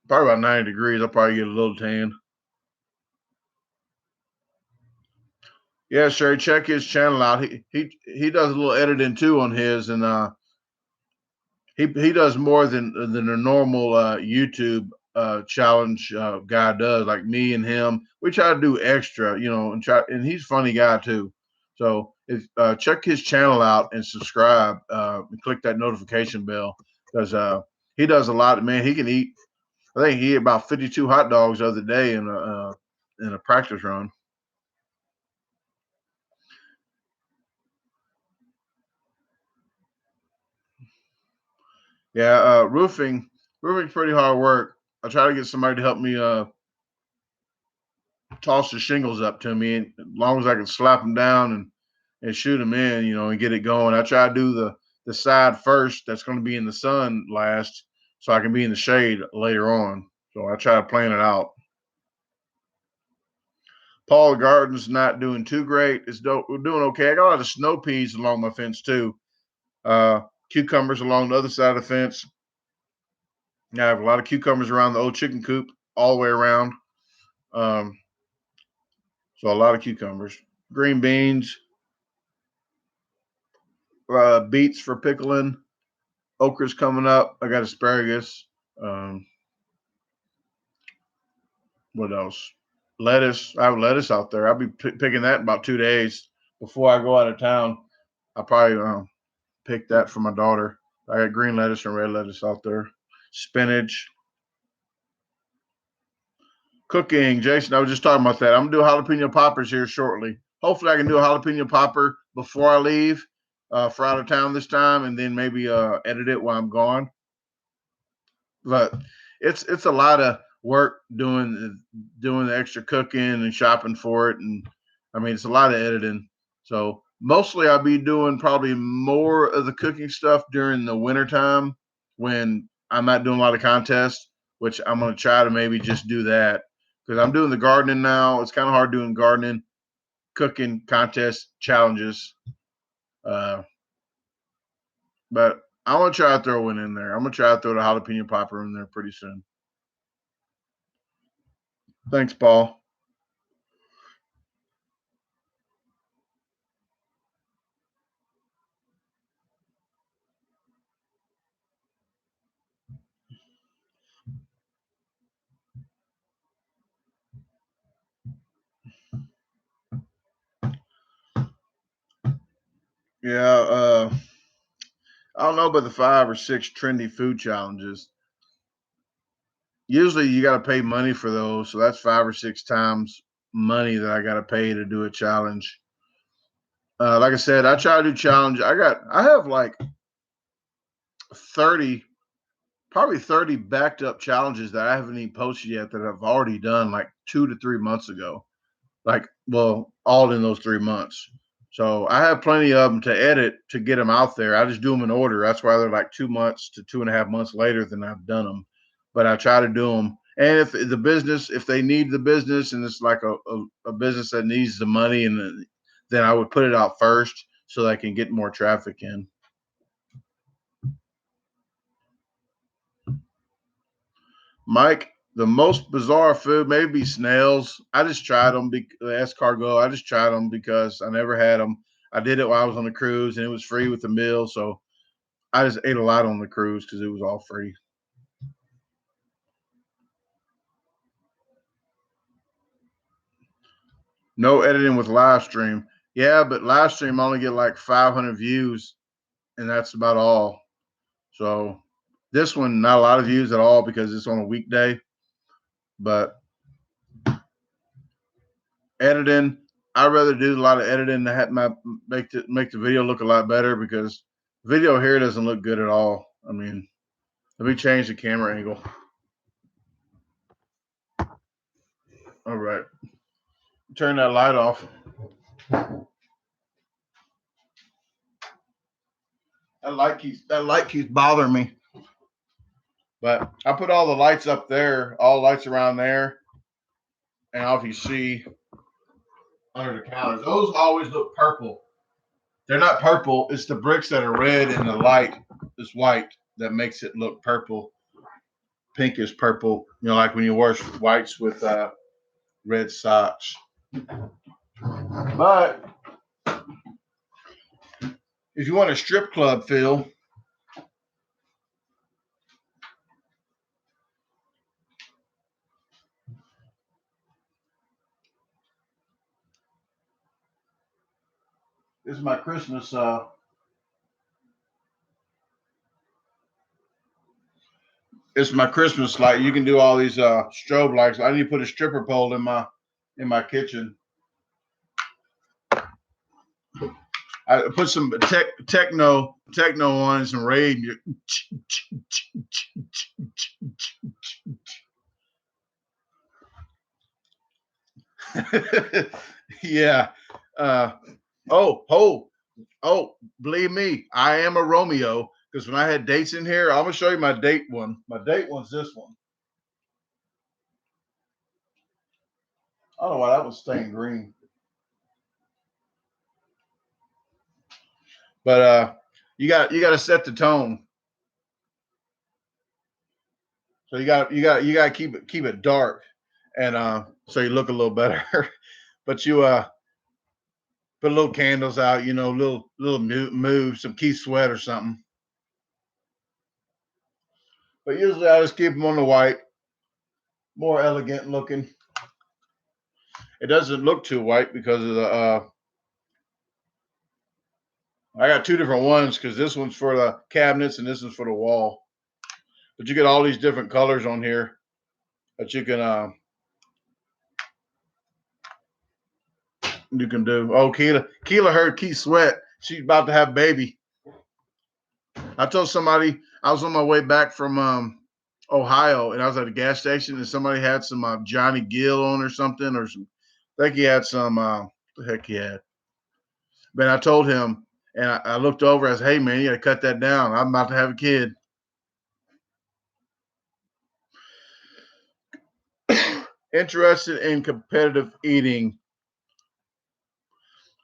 about 90 degrees. I'll probably get a little tan. Yeah, Sherry, check his channel out. He does a little editing too on his, and he does more than a normal YouTube challenge guy does. Like me and him, we try to do extra, and he's a funny guy too. So if check his channel out and subscribe and click that notification bell because he does a lot. Man, he can eat. I think he ate about 52 hot dogs the other day in a practice run. Yeah, roofing's pretty hard work. I try to get somebody to help me toss the shingles up to me, and as long as I can slap them down and shoot them in, and get it going. I try to do the side first that's going to be in the sun last, so I can be in the shade later on. So I try to plan it out. Paul Garden's not doing too great. We're doing okay. I got a lot of snow peas along my fence too. Cucumbers along the other side of the fence. I have a lot of cucumbers around the old chicken coop all the way around. Um, so a lot of cucumbers, green beans, beets for pickling, okra's coming up. I got asparagus. Um, what else? Lettuce. I have lettuce out there. I'll be picking that in about 2 days before I go out of town. I'll probably pick that for my daughter. I got green lettuce and red lettuce out there. Spinach. Cooking, Jason. I was just talking about that. I'm gonna do jalapeno poppers here shortly. Hopefully, I can do a jalapeno popper before I leave for out of town this time, and then maybe edit it while I'm gone. But it's a lot of work doing the extra cooking and shopping for it, and I mean it's a lot of editing. So mostly I'll be doing probably more of the cooking stuff during the wintertime when I'm not doing a lot of contests, which I'm gonna try to maybe just do that because I'm doing the gardening now. It's kind of hard doing gardening, cooking contest challenges, uh, but I want to try to throw one in there. I'm gonna try to throw the jalapeno popper in there pretty soon. Thanks, Paul. Yeah, I don't know about the 5 or 6 trendy food challenges. Usually, you got to pay money for those, so that's 5 or 6 times money that I got to pay to do a challenge. Like I said, I try to do challenge. I have like 30, probably 30 backed up challenges that I haven't even posted yet that I've already done like 2 to 3 months ago. Like, well, all in those 3 months. So I have plenty of them to edit to get them out there. I just do them in order. That's why they're like 2 months to 2.5 months later than I've done them. But I try to do them. And if they need the business and it's like a business that needs the money, then I would put it out first so they can get more traffic in. Mike, the most bizarre food maybe snails. I just tried them. The escargot. I just tried them because I never had them. I did it while I was on the cruise and it was free with the meal, so I just ate a lot on the cruise because it was all free. No editing with live stream. Yeah, but live stream only get like 500 views, and that's about all. So this one, not a lot of views at all because it's on a weekday. But editing, I'd rather do a lot of editing to have make the video look a lot better because video here doesn't look good at all. I mean, let me change the camera angle. All right, turn that light off. That light keeps bothering me. But I put all the lights up there, all the lights around there, and if you see under the counters, those always look purple. They're not purple. It's the bricks that are red and the light is white. that makes it look purple, pinkish purple. You know, like when you wash whites with red socks. But if you want a strip club feel, this is my Christmas. It's my Christmas light. You can do all these strobe lights. I need to put a stripper pole in my kitchen. I put some techno on and some raid. Yeah. Oh, believe me, I am a Romeo because when I had dates in here, I'm gonna show you my date one. My date one's this one. I don't know why that was stained green. But you got to set the tone. So you got to keep it dark, and so you look a little better. But you put little candles out, you know, little move, some Keith Sweat or something. But usually I just keep them on the white, more elegant looking. It doesn't look too white because of the. I got two different ones because this one's for the cabinets and this one's for the wall. But you get all these different colors on here that you can do. Oh, Keela heard Keith Sweat. She's about to have a baby. I told somebody I was on my way back from Ohio and I was at a gas station and somebody had some Johnny Gill on or something or some. I think he had some. What the heck he had? But I told him and I looked over. I said, "Hey man, you got to cut that down. I'm about to have a kid." Interested in competitive eating.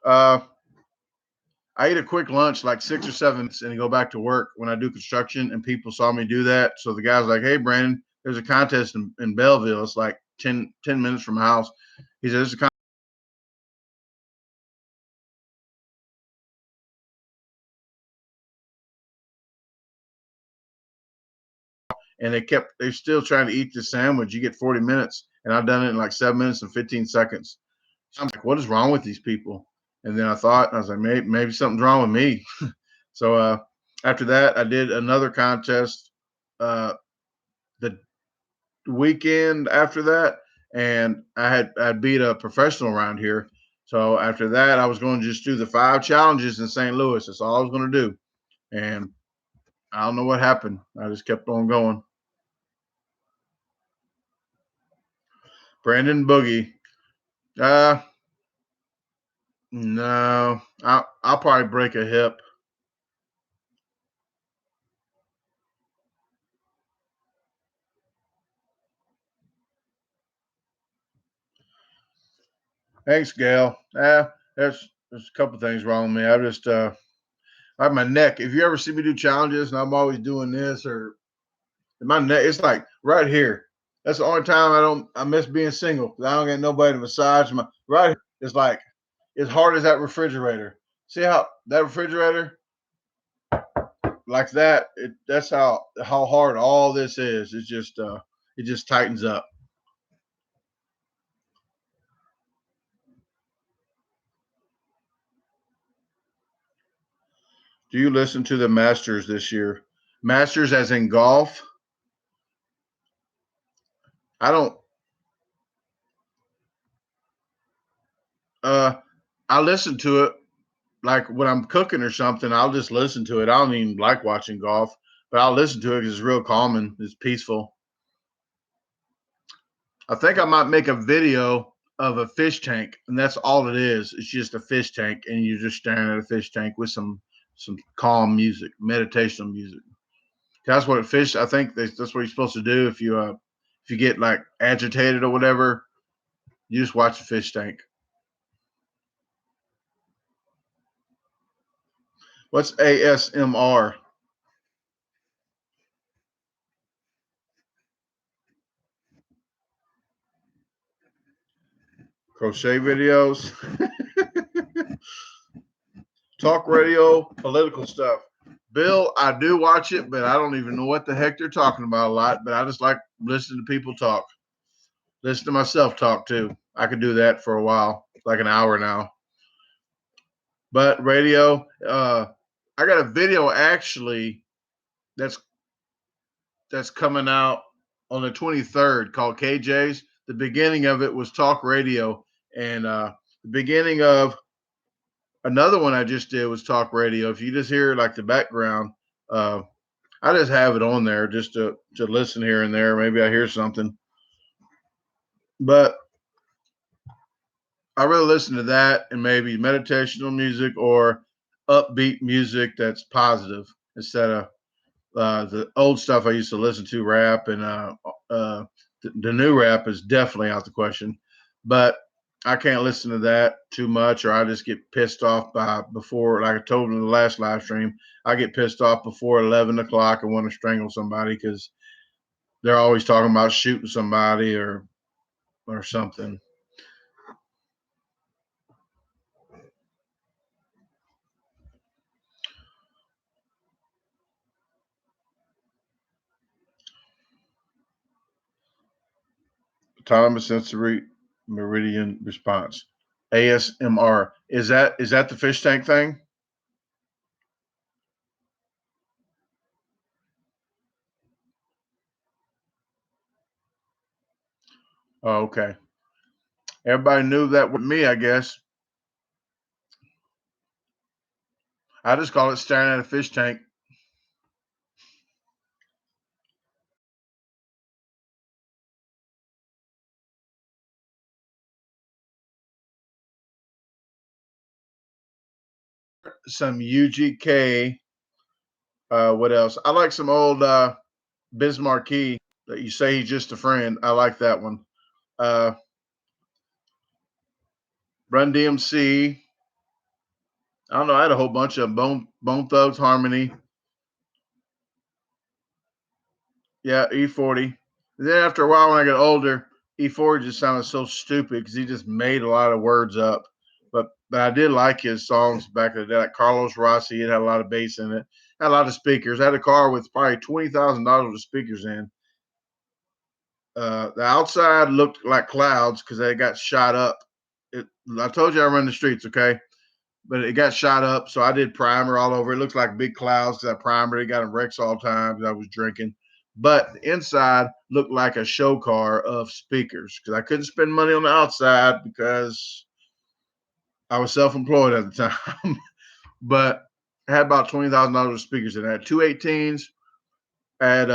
Uh, I ate a quick lunch, like 6 or 7 minutes, and go back to work when I do construction. And people saw me do that. So the guy's like, "Hey, Brandon, there's a contest in Belleville. It's like 10 minutes from my house." He said, "There's a contest." And they're still trying to eat the sandwich. You get 40 minutes. And I've done it in like 7 minutes and 15 seconds. So I'm like, what is wrong with these people? And then I was like, maybe something's wrong with me. So after that, I did another contest the weekend after that, and I beat a professional around here. So after that, I was going to just do the 5 challenges in St. Louis. That's all I was going to do, and I don't know what happened. I just kept on going. Brandon Boogie. Uh, no, I'll probably break a hip. Thanks, Gail. There's a couple things wrong with me. I have my neck. If you ever see me do challenges and I'm always doing this or my neck, it's like right here. That's the only time I miss being single. I don't get nobody to massage my right here. It's like as hard as that refrigerator. See how that refrigerator like that? That's how hard all this is. It just tightens up. Do you listen to the Masters this year? Masters as in golf? I don't uh I listen to it like when I'm cooking or something, I'll just listen to it. I don't even like watching golf, but I'll listen to it because it's real calming. It's peaceful. I think I might make a video of a fish tank, and that's all it is. It's just a fish tank, and you're just staring at a fish tank with some calm music, meditational music. That's what a fish. I think that's what you're supposed to do if you get like agitated or whatever. You just watch a fish tank. What's ASMR? Crochet videos, talk radio, political stuff. Bill, I do watch it, but I don't even know what the heck they're talking about a lot. But I just like listening to people talk. Listen to myself talk too. I could do that for a while, like an hour now. But radio, I got a video actually that's coming out on the 23rd called KJ's. The beginning of it was talk radio, and the beginning of another one I just did was talk radio. If you just hear like the background, uh, I just have it on there just to listen here and there. Maybe I hear something, but I really listen to that and maybe meditational music or upbeat music that's positive instead of the old stuff I used to listen to, rap, and the new rap is definitely out the question. But I can't listen to that too much, or I just get pissed off by before. Like I told in the last live stream, I get pissed off before 11 o'clock and want to strangle somebody because they're always talking about shooting somebody or something. Autonomous sensory meridian response. ASMR. Is that the fish tank thing? Oh, okay. Everybody knew that with me, I guess. I just call it staring at a fish tank. Some UGK. What else? I like some old Biz Marquee that you say he's just a friend. I like that one. Uh, Run DMC. I don't know. I had a whole bunch of Bone Thugs Harmony. Yeah, E40. And then after a while, when I got older, E40 just sounded so stupid because he just made a lot of words up. But I did like his songs back in the day. Like Carlos Rossi, it had a lot of bass in it. Had a lot of speakers. I had a car with probably $20,000 of speakers in. The outside looked like clouds because they got shot up. I told you I run the streets, okay? But it got shot up, so I did primer all over. It looks like big clouds because I primered it. Got in wrecks all the time because I was drinking. But the inside looked like a show car of speakers because I couldn't spend money on the outside because I was self-employed at the time. But I had about $20,000 of speakers in that. 218s at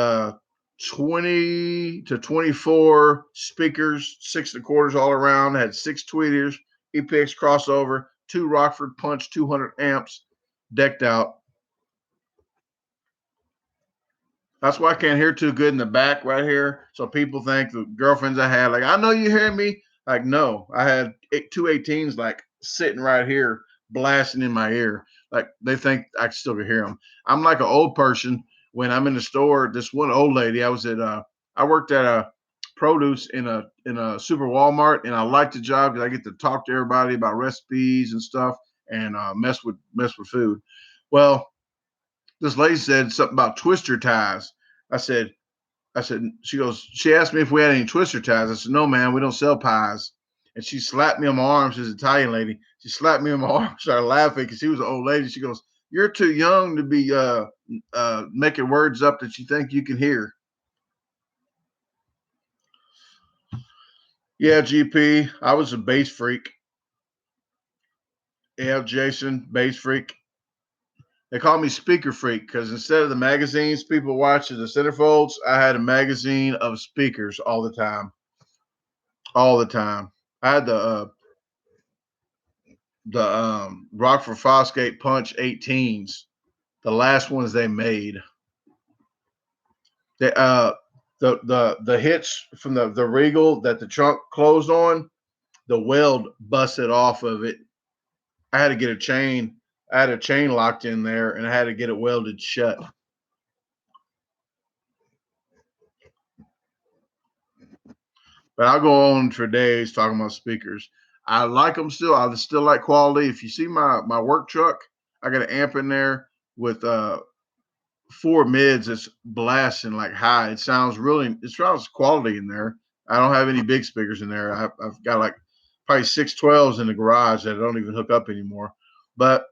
20 to 24 speakers, 6 and a quarters all around. Had 6 tweeters, EPX crossover, 2 Rockford Punch 200 amps, decked out. That's why I can't hear too good in the back right here. So people think the girlfriends I had, like, I know you hear me. Like, no, I had 218s like sitting right here, blasting in my ear. Like they think I still can hear them. I'm like an old person when I'm in the store. This one old lady, I worked at a produce in a super Walmart, and I liked the job because I get to talk to everybody about recipes and stuff and mess with food. Well, this lady said something about twister ties. I said, she asked me if we had any twister ties. I said, no, man, we don't sell pies. And she slapped me on my arm. She's an Italian lady. She slapped me on my arm, started laughing because she was an old lady. She goes, you're too young to be making words up that you think you can hear. Yeah, GP, I was a bass freak. Yeah, Jason, bass freak. They call me speaker freak because instead of the magazines people watch as the centerfolds, I had a magazine of speakers all the time. All the time. I had the Rockford Fosgate Punch 18s, the last ones they made. They, the hitch from the Regal that the trunk closed on, the weld busted off of it. I had to get a chain. I had a chain locked in there, and I had to get it welded shut. But I'll go on for days talking about speakers. I like them still. I still like quality. If you see my work truck, I got an amp in there with 4 mids. It's blasting like high. It sounds quality in there. I don't have any big speakers in there. I've got like probably 612s in the garage that I don't even hook up anymore. But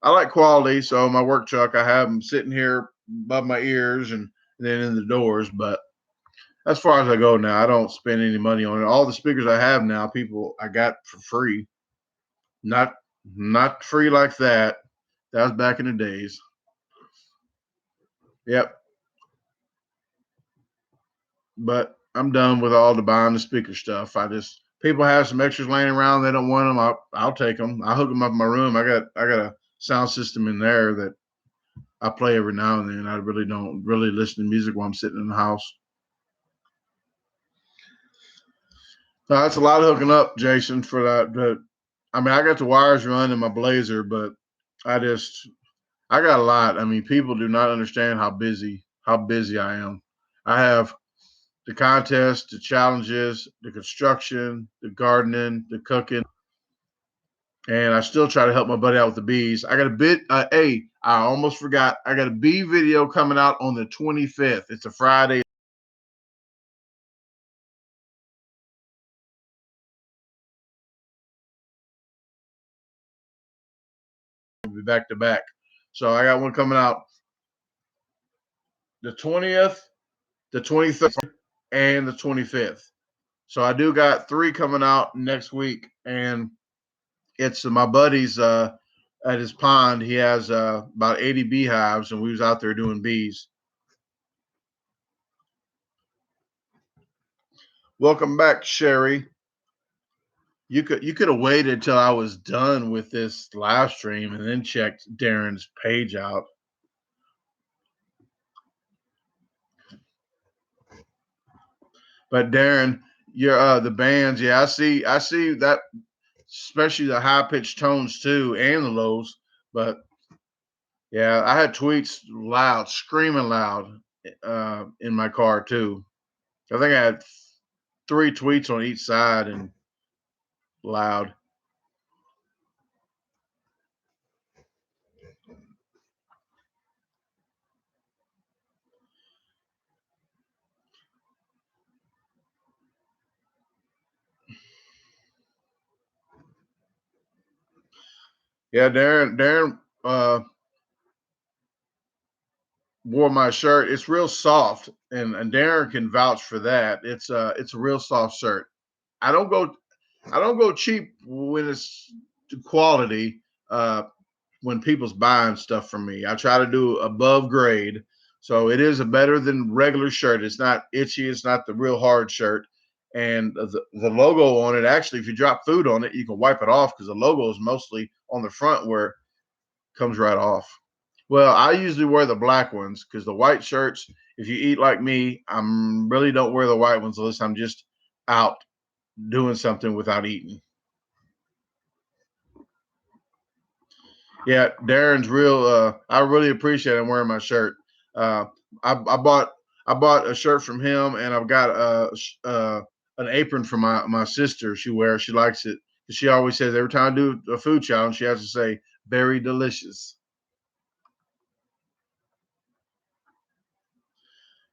I like quality. So my work truck, I have them sitting here above my ears and then in the doors. But as far as I go now, I don't spend any money on it. All the speakers I have now, people I got for free. Not not free like that. That was back in the days. Yep. But I'm done with all the buying the speaker stuff. I just people have some extras laying around. They don't want them. I'll take them. I hook them up in my room. I got a sound system in there that I play every now and then. I really don't really listen to music while I'm sitting in the house. So that's a lot of hooking up, Jason, for that. But I mean, I got the wires run in my Blazer, but I just I got a lot. I mean, people do not understand how busy I am. I have the contest, the challenges, the construction, the gardening, the cooking, and I still try to help my buddy out with the bees. I got a bit. Hey, I almost forgot. I got a bee video coming out on the 25th. It's a Friday. We'll be back to back. So I got one coming out the 20th, the 23rd, and the 25th. So I do got 3 coming out next week, and it's my buddy's at his pond. He has about 80 beehives, and we was out there doing bees. Welcome back, Sherry. You could have waited till I was done with this live stream and then checked Darren's page out. But Darren, your the bands, yeah, I see that, especially the high pitched tones too and the lows. But yeah, I had tweets loud, screaming loud in my car too. I think I had 3 tweets on each side and loud. Yeah, Darren wore my shirt. It's real soft, and Darren can vouch for that. It's a real soft shirt. I don't go I don't go cheap when it's quality. When people's buying stuff from me, I try to do above grade. So it is a better than regular shirt. It's not itchy. It's not the real hard shirt. And the logo on it, actually, if you drop food on it, you can wipe it off because the logo is mostly on the front where it comes right off. Well, I usually wear the black ones because the white shirts, if you eat like me, I really don't wear the white ones unless I'm just out doing something without eating. Yeah, Darren's real. I really appreciate him wearing my shirt. Uh, I bought a shirt from him, and I've got an apron for my sister. She wears. She likes it. She always says every time I do a food challenge, she has to say "very delicious."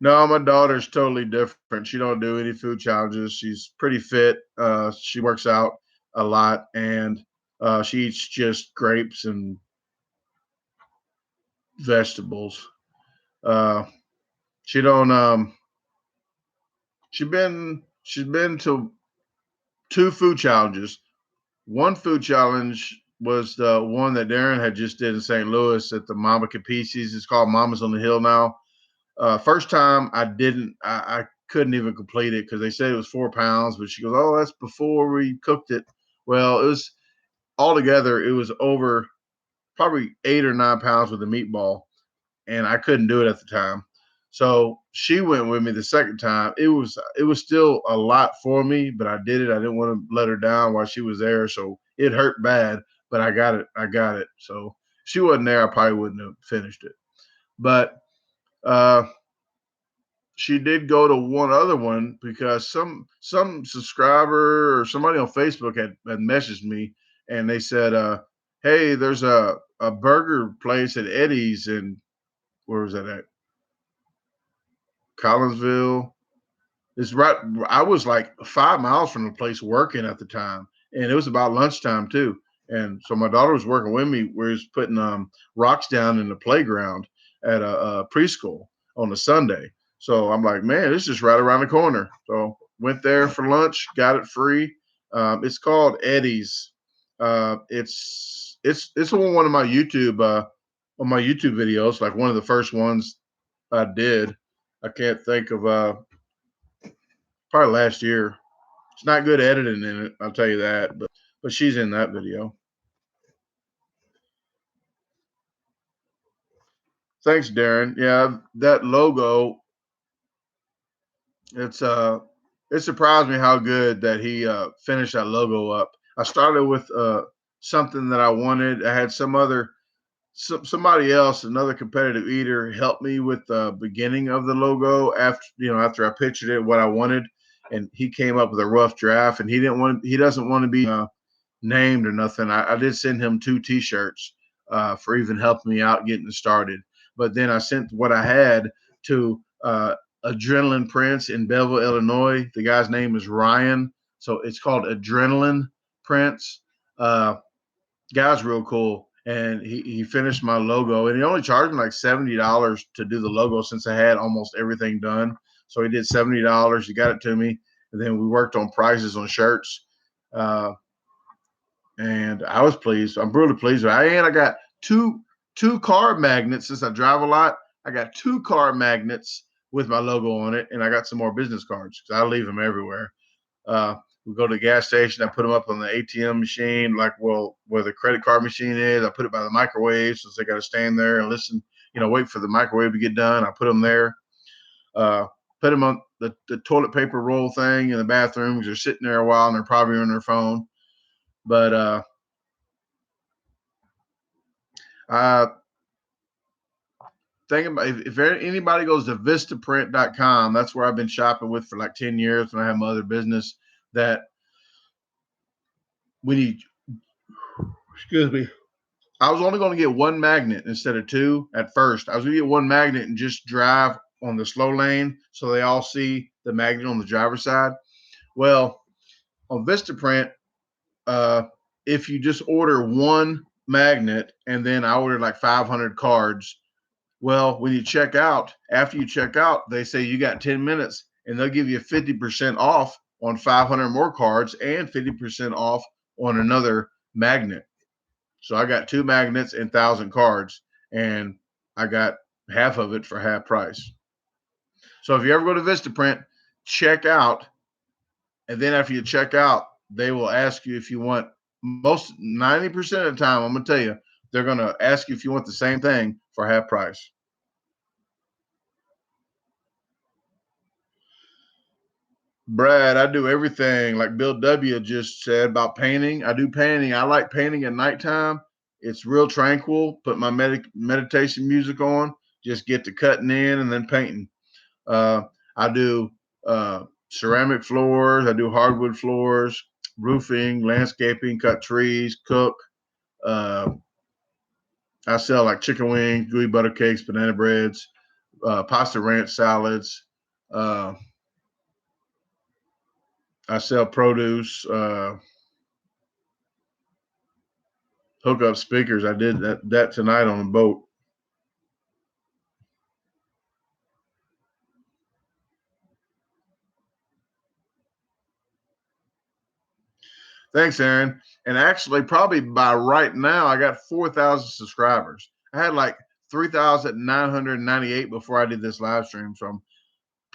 No, my daughter's totally different. She don't do any food challenges. She's pretty fit. She works out a lot, and she eats just grapes and vegetables. Uh, she don't. She's been to 2 food challenges. One food challenge was the one that Darren had just did in St. Louis at the Mama Capices. It's called Mama's on the Hill now. First time I didn't, I couldn't even complete it because they said it was 4 pounds, but she goes, "Oh, that's before we cooked it." Well, it was altogether, it was over probably 8 or 9 pounds with a meatball, and I couldn't do it at the time. So she went with me the second time. It was still a lot for me, but I did it. I didn't want to let her down while she was there, so it hurt bad, but I got it. I got it. So if she wasn't there, I probably wouldn't have finished it. But uh, she did go to one other one because some subscriber or somebody on Facebook had messaged me and they said, "Hey, there's a burger place at Eddie's and where was that at? Collinsville." It's right. I was like 5 miles from the place working at the time, and it was about lunchtime too. And so my daughter was working with me. We was putting rocks down in the playground at a preschool on a Sunday. So I'm like, man, it's just right around the corner. So went there for lunch, got it free. It's called Eddie's. It's on my YouTube videos, like one of the first ones I did. I can't think of probably last year. It's not good editing in it, I'll tell you that, but she's in that video. Thanks, Darren. Yeah, that logo, it's it surprised me how good that he finished that logo up. I started with something that I wanted. I had somebody else, another competitive eater, help me with the beginning of the logo after I pictured it what I wanted, and he came up with a rough draft. And he doesn't want to be named or nothing. I did send him 2 T-shirts for even helping me out getting started. But then I sent what I had to Adrenaline Prince in Belleville, Illinois. The guy's name is Ryan, so it's called Adrenaline Prince. Guy's real cool, and he finished my logo, and he only charged me like $70 to do the logo since I had almost everything done. So he did $70. He got it to me, and then we worked on prices on shirts. And I was pleased. I'm really pleased with it. And I got two card magnets since I drive a lot. I got 2 card magnets with my logo on it, and I got some more business cards because I leave them everywhere. We go to the gas station. I put them up on the ATM machine, like where the credit card machine is. I put it by the microwave since they got to stand there and listen. Wait for the microwave to get done. I put them there. Put them on the toilet paper roll thing in the bathroom because they're sitting there a while and they're probably on their phone. But I think about if anybody goes to vistaprint.com, that's where I've been shopping with for like 10 years when I have my other business. That we need, excuse me, I was only going to get 1 magnet instead of 2 at first. I was going to get 1 magnet and just drive on the slow lane so they all see the magnet on the driver's side. Well, on Vistaprint, if you just order 1 magnet and then I ordered like 500 cards. Well, when you check out, after you check out, they say you got 10 minutes and they'll give you 50% off on 500 more cards and 50% off on another magnet. So I got 2 magnets and 1,000 cards, and I got half of it for half price. So if you ever go to Vistaprint, check out, and then after you check out, they will ask you if you want most 90% of the time. I'm going to tell you, they're going to ask you if you want the same thing for half price. Brad, I do everything like Bill W. just said about painting. I do painting. I like painting at nighttime. It's real tranquil. Put my meditation music on, just get to cutting in and then painting. Uh, I do ceramic floors. I do hardwood floors, roofing, landscaping, cut trees, cook. Uh, I sell like chicken wings, gooey butter cakes, banana breads, pasta ranch salads. Uh, I sell produce. Hook up speakers. I did that tonight on a boat. Thanks, Aaron. And actually, probably by right now, I got 4,000 subscribers. I had like 3,998 before I did this live stream. So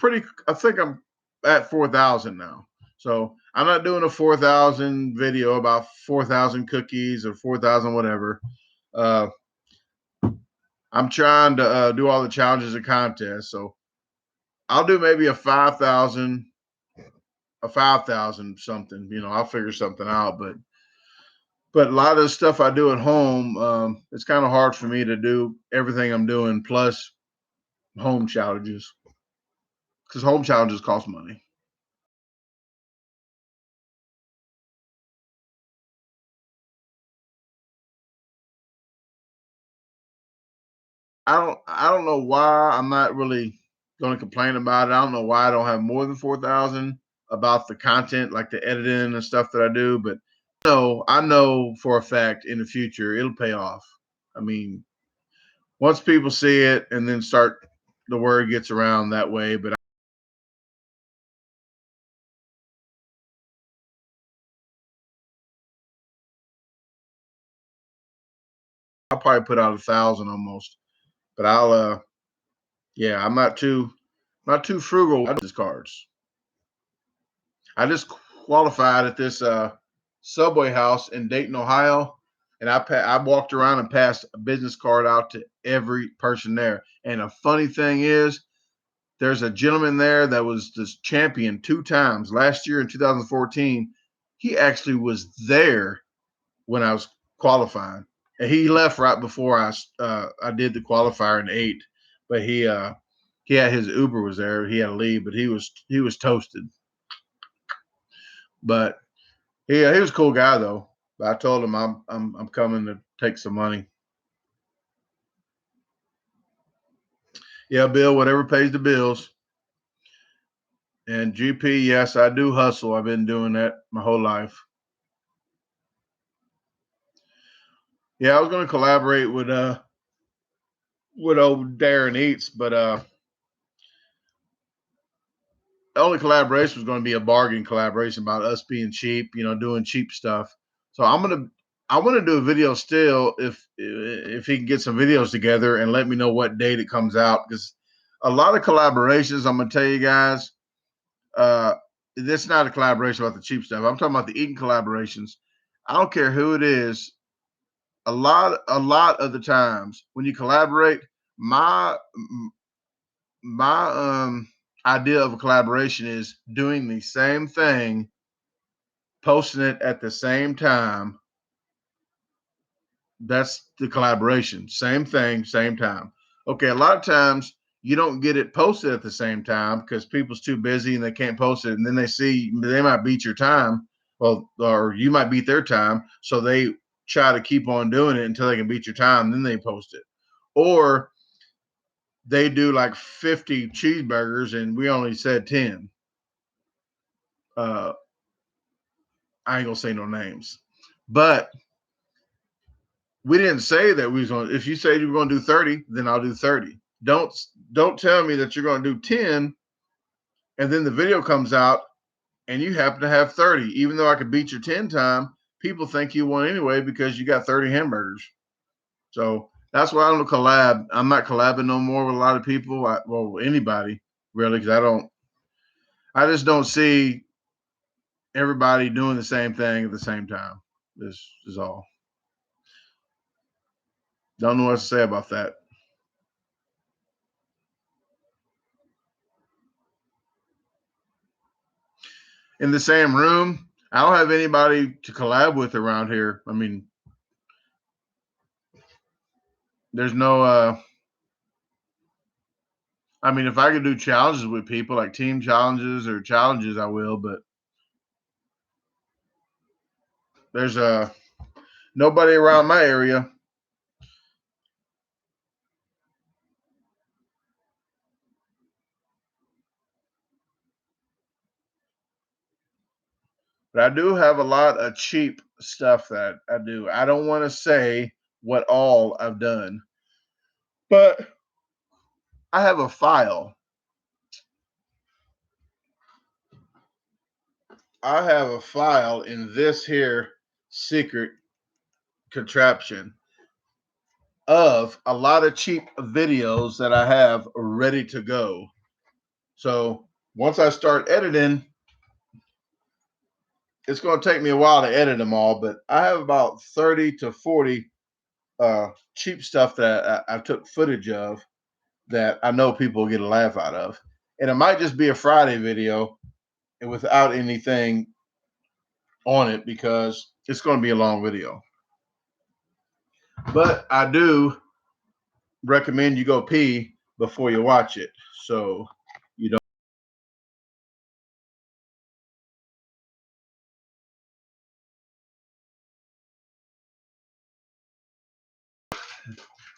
I think I'm at 4,000 now. So I'm not doing a 4,000 video about 4,000 cookies or 4,000 whatever. I'm trying to do all the challenges and contests. So I'll do maybe a 5,000 something. I'll figure something out. But a lot of the stuff I do at home, it's kind of hard for me to do everything I'm doing plus home challenges. because home challenges cost money. I don't know why I'm not really going to complain about it. I don't know why I don't have more than 4,000 about the content, like the editing and stuff that I do. But no, I know for a fact in the future it'll pay off. I mean, once people see it and then start, the word gets around that way. But I'll probably put out 1,000 almost. But yeah, I'm not too frugal with these cards. I just qualified at this Subway house in Dayton, Ohio, and I walked around and passed a business card out to every person there. And a funny thing is, there's a gentleman there that was this champion 2 times last year in 2014. He actually was there when I was qualifying, and he left right before I did the qualifier in 8. But he had his Uber was there. He had to leave, but he was toasted. But he was a cool guy though. But I told him I'm coming to take some money. Yeah, Bill, whatever pays the bills. And GP, yes, I do hustle. I've been doing that my whole life. Yeah, I was gonna collaborate with old Darren Eats, but the only collaboration was going to be a bargain collaboration about us being cheap, doing cheap stuff. So I want to do a video still if he can get some videos together and let me know what date it comes out, because a lot of collaborations, I'm gonna tell you guys, this not a collaboration about the cheap stuff. I'm talking about the eating collaborations. I don't care who it is. A lot of the times when you collaborate, my my idea of a collaboration is doing the same thing, posting it at the same time. That's the collaboration. Same thing, same time. Okay, a lot of times you don't get it posted at the same time because people's too busy and they can't post it. And then they might beat your time, well, or you might beat their time. So they try to keep on doing it until they can beat your time. Then they post it. Or they do like 50 cheeseburgers and we only said 10. Uh, I ain't gonna say no names, but we didn't say that we was going. If you say you were going to do 30, then I'll do 30. Don't tell me that you're going to do 10, and then the video comes out and you happen to have 30. Even though I could beat your 10 time, people think you won anyway because you got 30 hamburgers. So that's why I don't collab. I'm not collabing no more with a lot of people. Well, anybody really, because I just don't see everybody doing the same thing at the same time. This is all. Don't know what to say about that. In the same room, I don't have anybody to collab with around here. I mean, there's no I mean, if I could do challenges with people like team challenges or challenges, I will, but there's nobody around my area. But I do have a lot of cheap stuff that I do. I don't want to say what all I've done, but I have a file. I have a file in this here secret contraption of a lot of cheap videos that I have ready to go. So once I start editing, it's going to take me a while to edit them all, but I have about 30 to 40 cheap stuff that I took footage of that I know people will get a laugh out of. And it might just be a Friday video and without anything on it because it's going to be a long video. But I do recommend you go pee before you watch it. So you don't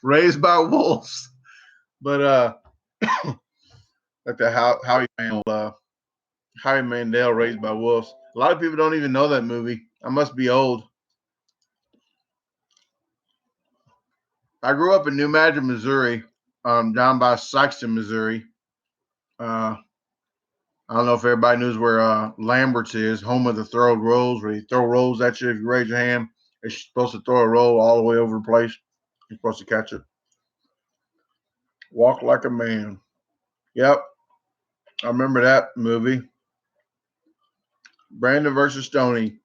Raised by Wolves. But like the Howie Mandel, Raised by Wolves. A lot of people don't even know that movie. I must be old. I grew up in New Madrid, Missouri, down by Sikeston, Missouri. I don't know if everybody knows where Lambert's is, home of the throw rolls, where you throw rolls at you. If you raise your hand, you're supposed to throw a roll all the way over the place. You're supposed to catch it. Walk Like a Man. Yep, I remember that movie. Brandon versus Stoney.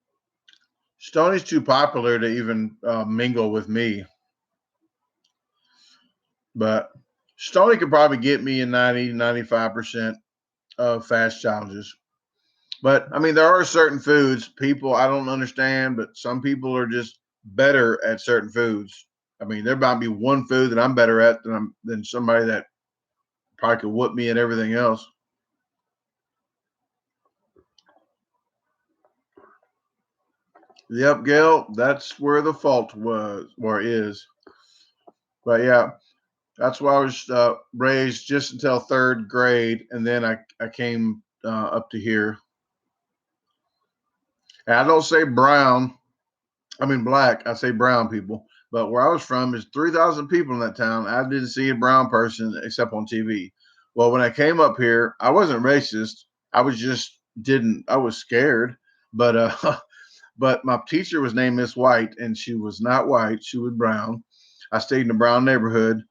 Stoney's too popular to even mingle with me, but Stoney could probably get me in 90-95% of fast challenges. But I mean, there are certain foods people I don't understand, but some people are just better at certain foods. I mean, there might be one food that I'm better at than somebody that probably could whoop me at everything else. Yep, Gail, that's where the fault was or is. But yeah, that's why I was raised just until third grade, and then I came up to here. And I don't say brown, I mean black. I say brown people. But where I was from is 3,000 people in that town. I didn't see a brown person except on TV. Well, when I came up here, I wasn't racist. I was just didn't. I was scared. But but my teacher was named Miss White, and she was not white. She was brown. I stayed in a brown neighborhood,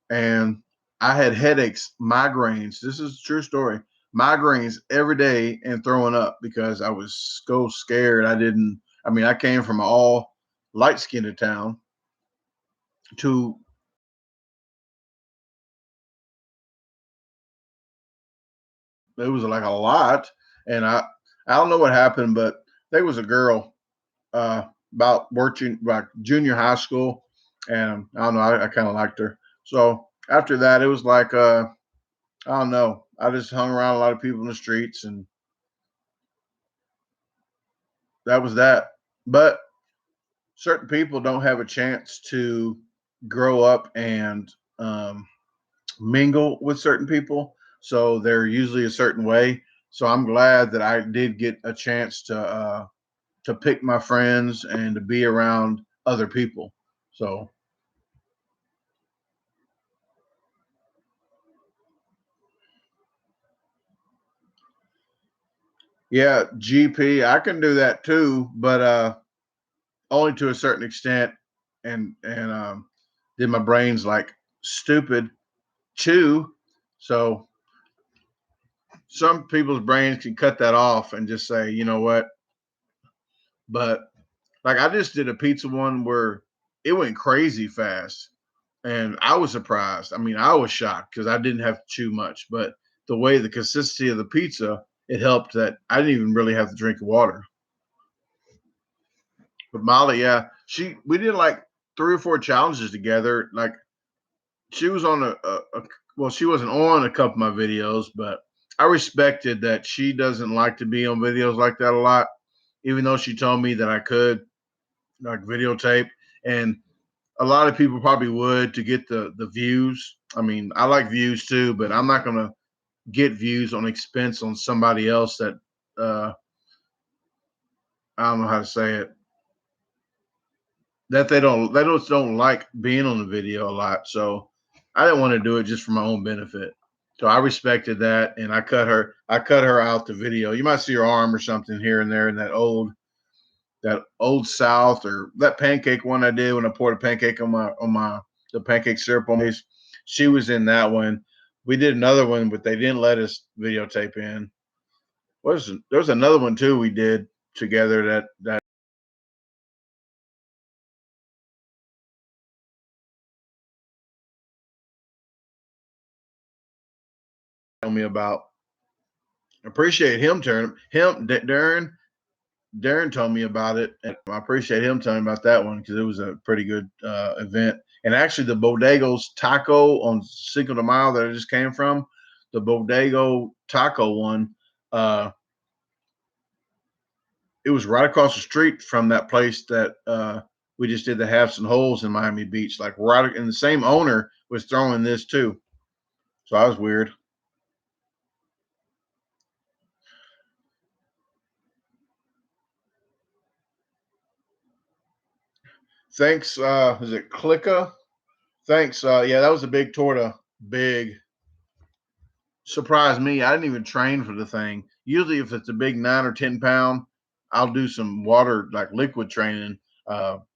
and I had headaches, migraines. This is a true story. Migraines every day and throwing up because I was so scared. I mean, I came from an all light skinned town to, it was like a lot. And I don't know what happened, but there was a girl uh, about working like junior high school. And I don't know, I kind of liked her. So after that, it was like, I don't know. I just hung around a lot of people in the streets, and that was that. But certain people don't have a chance to grow up and mingle with certain people, so they're usually a certain way. So I'm glad that I did get a chance to pick my friends and to be around other people. So yeah, GP, I can do that too, but only to a certain extent. And then my brain's like stupid chew. So some people's brains can cut that off and just say, you know what? But like I just did a pizza one where it went crazy fast, and I was surprised. I mean, I was shocked because I didn't have to chew much, but the way the consistency of the pizza, it helped that I didn't even really have to drink water. But Molly, yeah, we did like 3 or 4 challenges together. Like she was on well, she wasn't on a couple of my videos, but I respected that she doesn't like to be on videos like that a lot, even though she told me that I could like videotape. And a lot of people probably would to get the views. I mean, I like views too, but I'm not gonna get views on expense on somebody else that uh I don't know how to say it, that they just don't like being on the video a lot. So I didn't want to do it just for my own benefit. So I respected that, and I cut her out the video. You might see her arm or something here and there in that old South or that pancake one I did when I poured a pancake on my the pancake syrup on these. She was in that one. We did another one, but they didn't let us videotape in. There was another one too we did together that told me about. Appreciate him turning him Darren told me about it, and I appreciate him telling me about that one because it was a pretty good event. And actually, the Bodego's taco on Cinco de Mayo that I just came from, the Bodego taco one, uh, it was right across the street from that place that we just did the halves and holes in Miami Beach, like right, and the same owner was throwing this too. So that was weird. Thanks. Is it Clicka? Thanks. Yeah, that was a big torta. Big. Surprised me. I didn't even train for the thing. Usually, if it's a big 9 or 10 pound, I'll do some water, like liquid training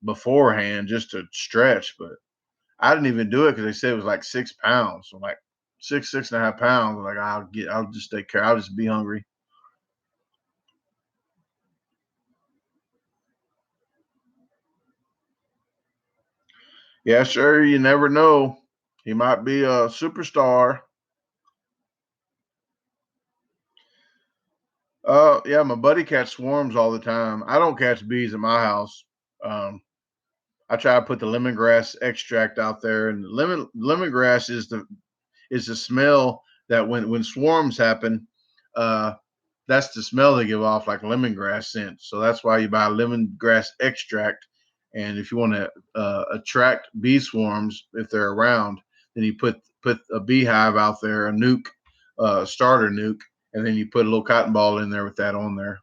beforehand just to stretch. But I didn't even do it because they said it was like 6 pounds. So like 6.5 pounds. Like I'll just take care. I'll just be hungry. Yeah, sure. You never know. He might be a superstar. Yeah, my buddy catch swarms all the time. I don't catch bees at my house. Um, I try to put the lemongrass extract out there, and lemongrass is the smell that when swarms happen, uh, that's the smell they give off, like lemongrass scent. So that's why you buy lemongrass extract. And if you want to attract bee swarms if they're around, then you put a beehive out there, a nuke, starter nuke, and then you put a little cotton ball in there with that on there.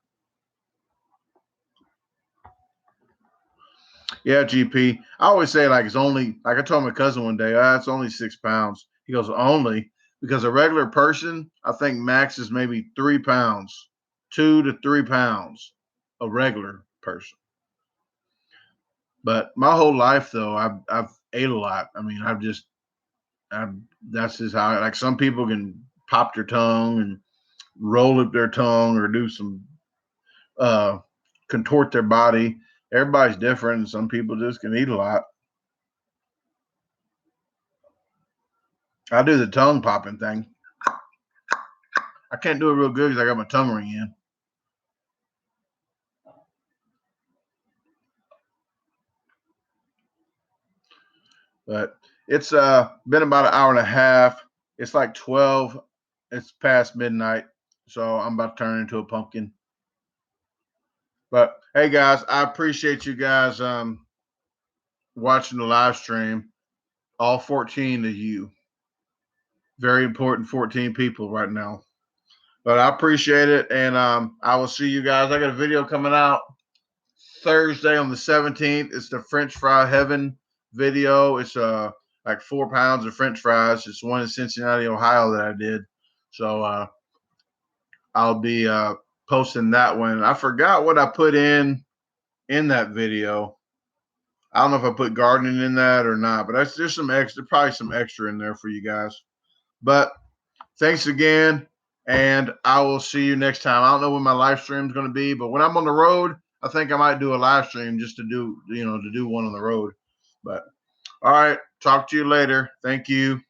Yeah, GP. I always say like it's only like I told my cousin one day, it's only 6 pounds. He goes, only because a regular person, I think max is maybe 3 pounds, 2 to 3 pounds, a regular person. But my whole life though, I've ate a lot. I mean, I've that's just how like some people can pop their tongue and roll up their tongue or do some uh contort their body. Everybody's different. Some people just can eat a lot. I do the tongue popping thing. I can't do it real good because I got my tongue ring in. But it's been about an hour and a half. It's like 12. It's past midnight. So I'm about to turn into a pumpkin. But hey guys, I appreciate you guys watching the live stream. All 14 of you. Very important 14 people right now. But I appreciate it. And I will see you guys. I got a video coming out Thursday on the 17th. It's the French Fry Heaven video. It's like 4 pounds of French fries. It's one in Cincinnati, Ohio that I did. So I'll be posting that one. I forgot what I put in that video. I don't know if I put gardening in that or not, but that's just some extra, probably some extra in there for you guys. But thanks again, and I will see you next time. I don't know when my live stream is going to be, but when I'm on the road, I think I might do a live stream just to do, to do one on the road. But all right, talk to you later. Thank you.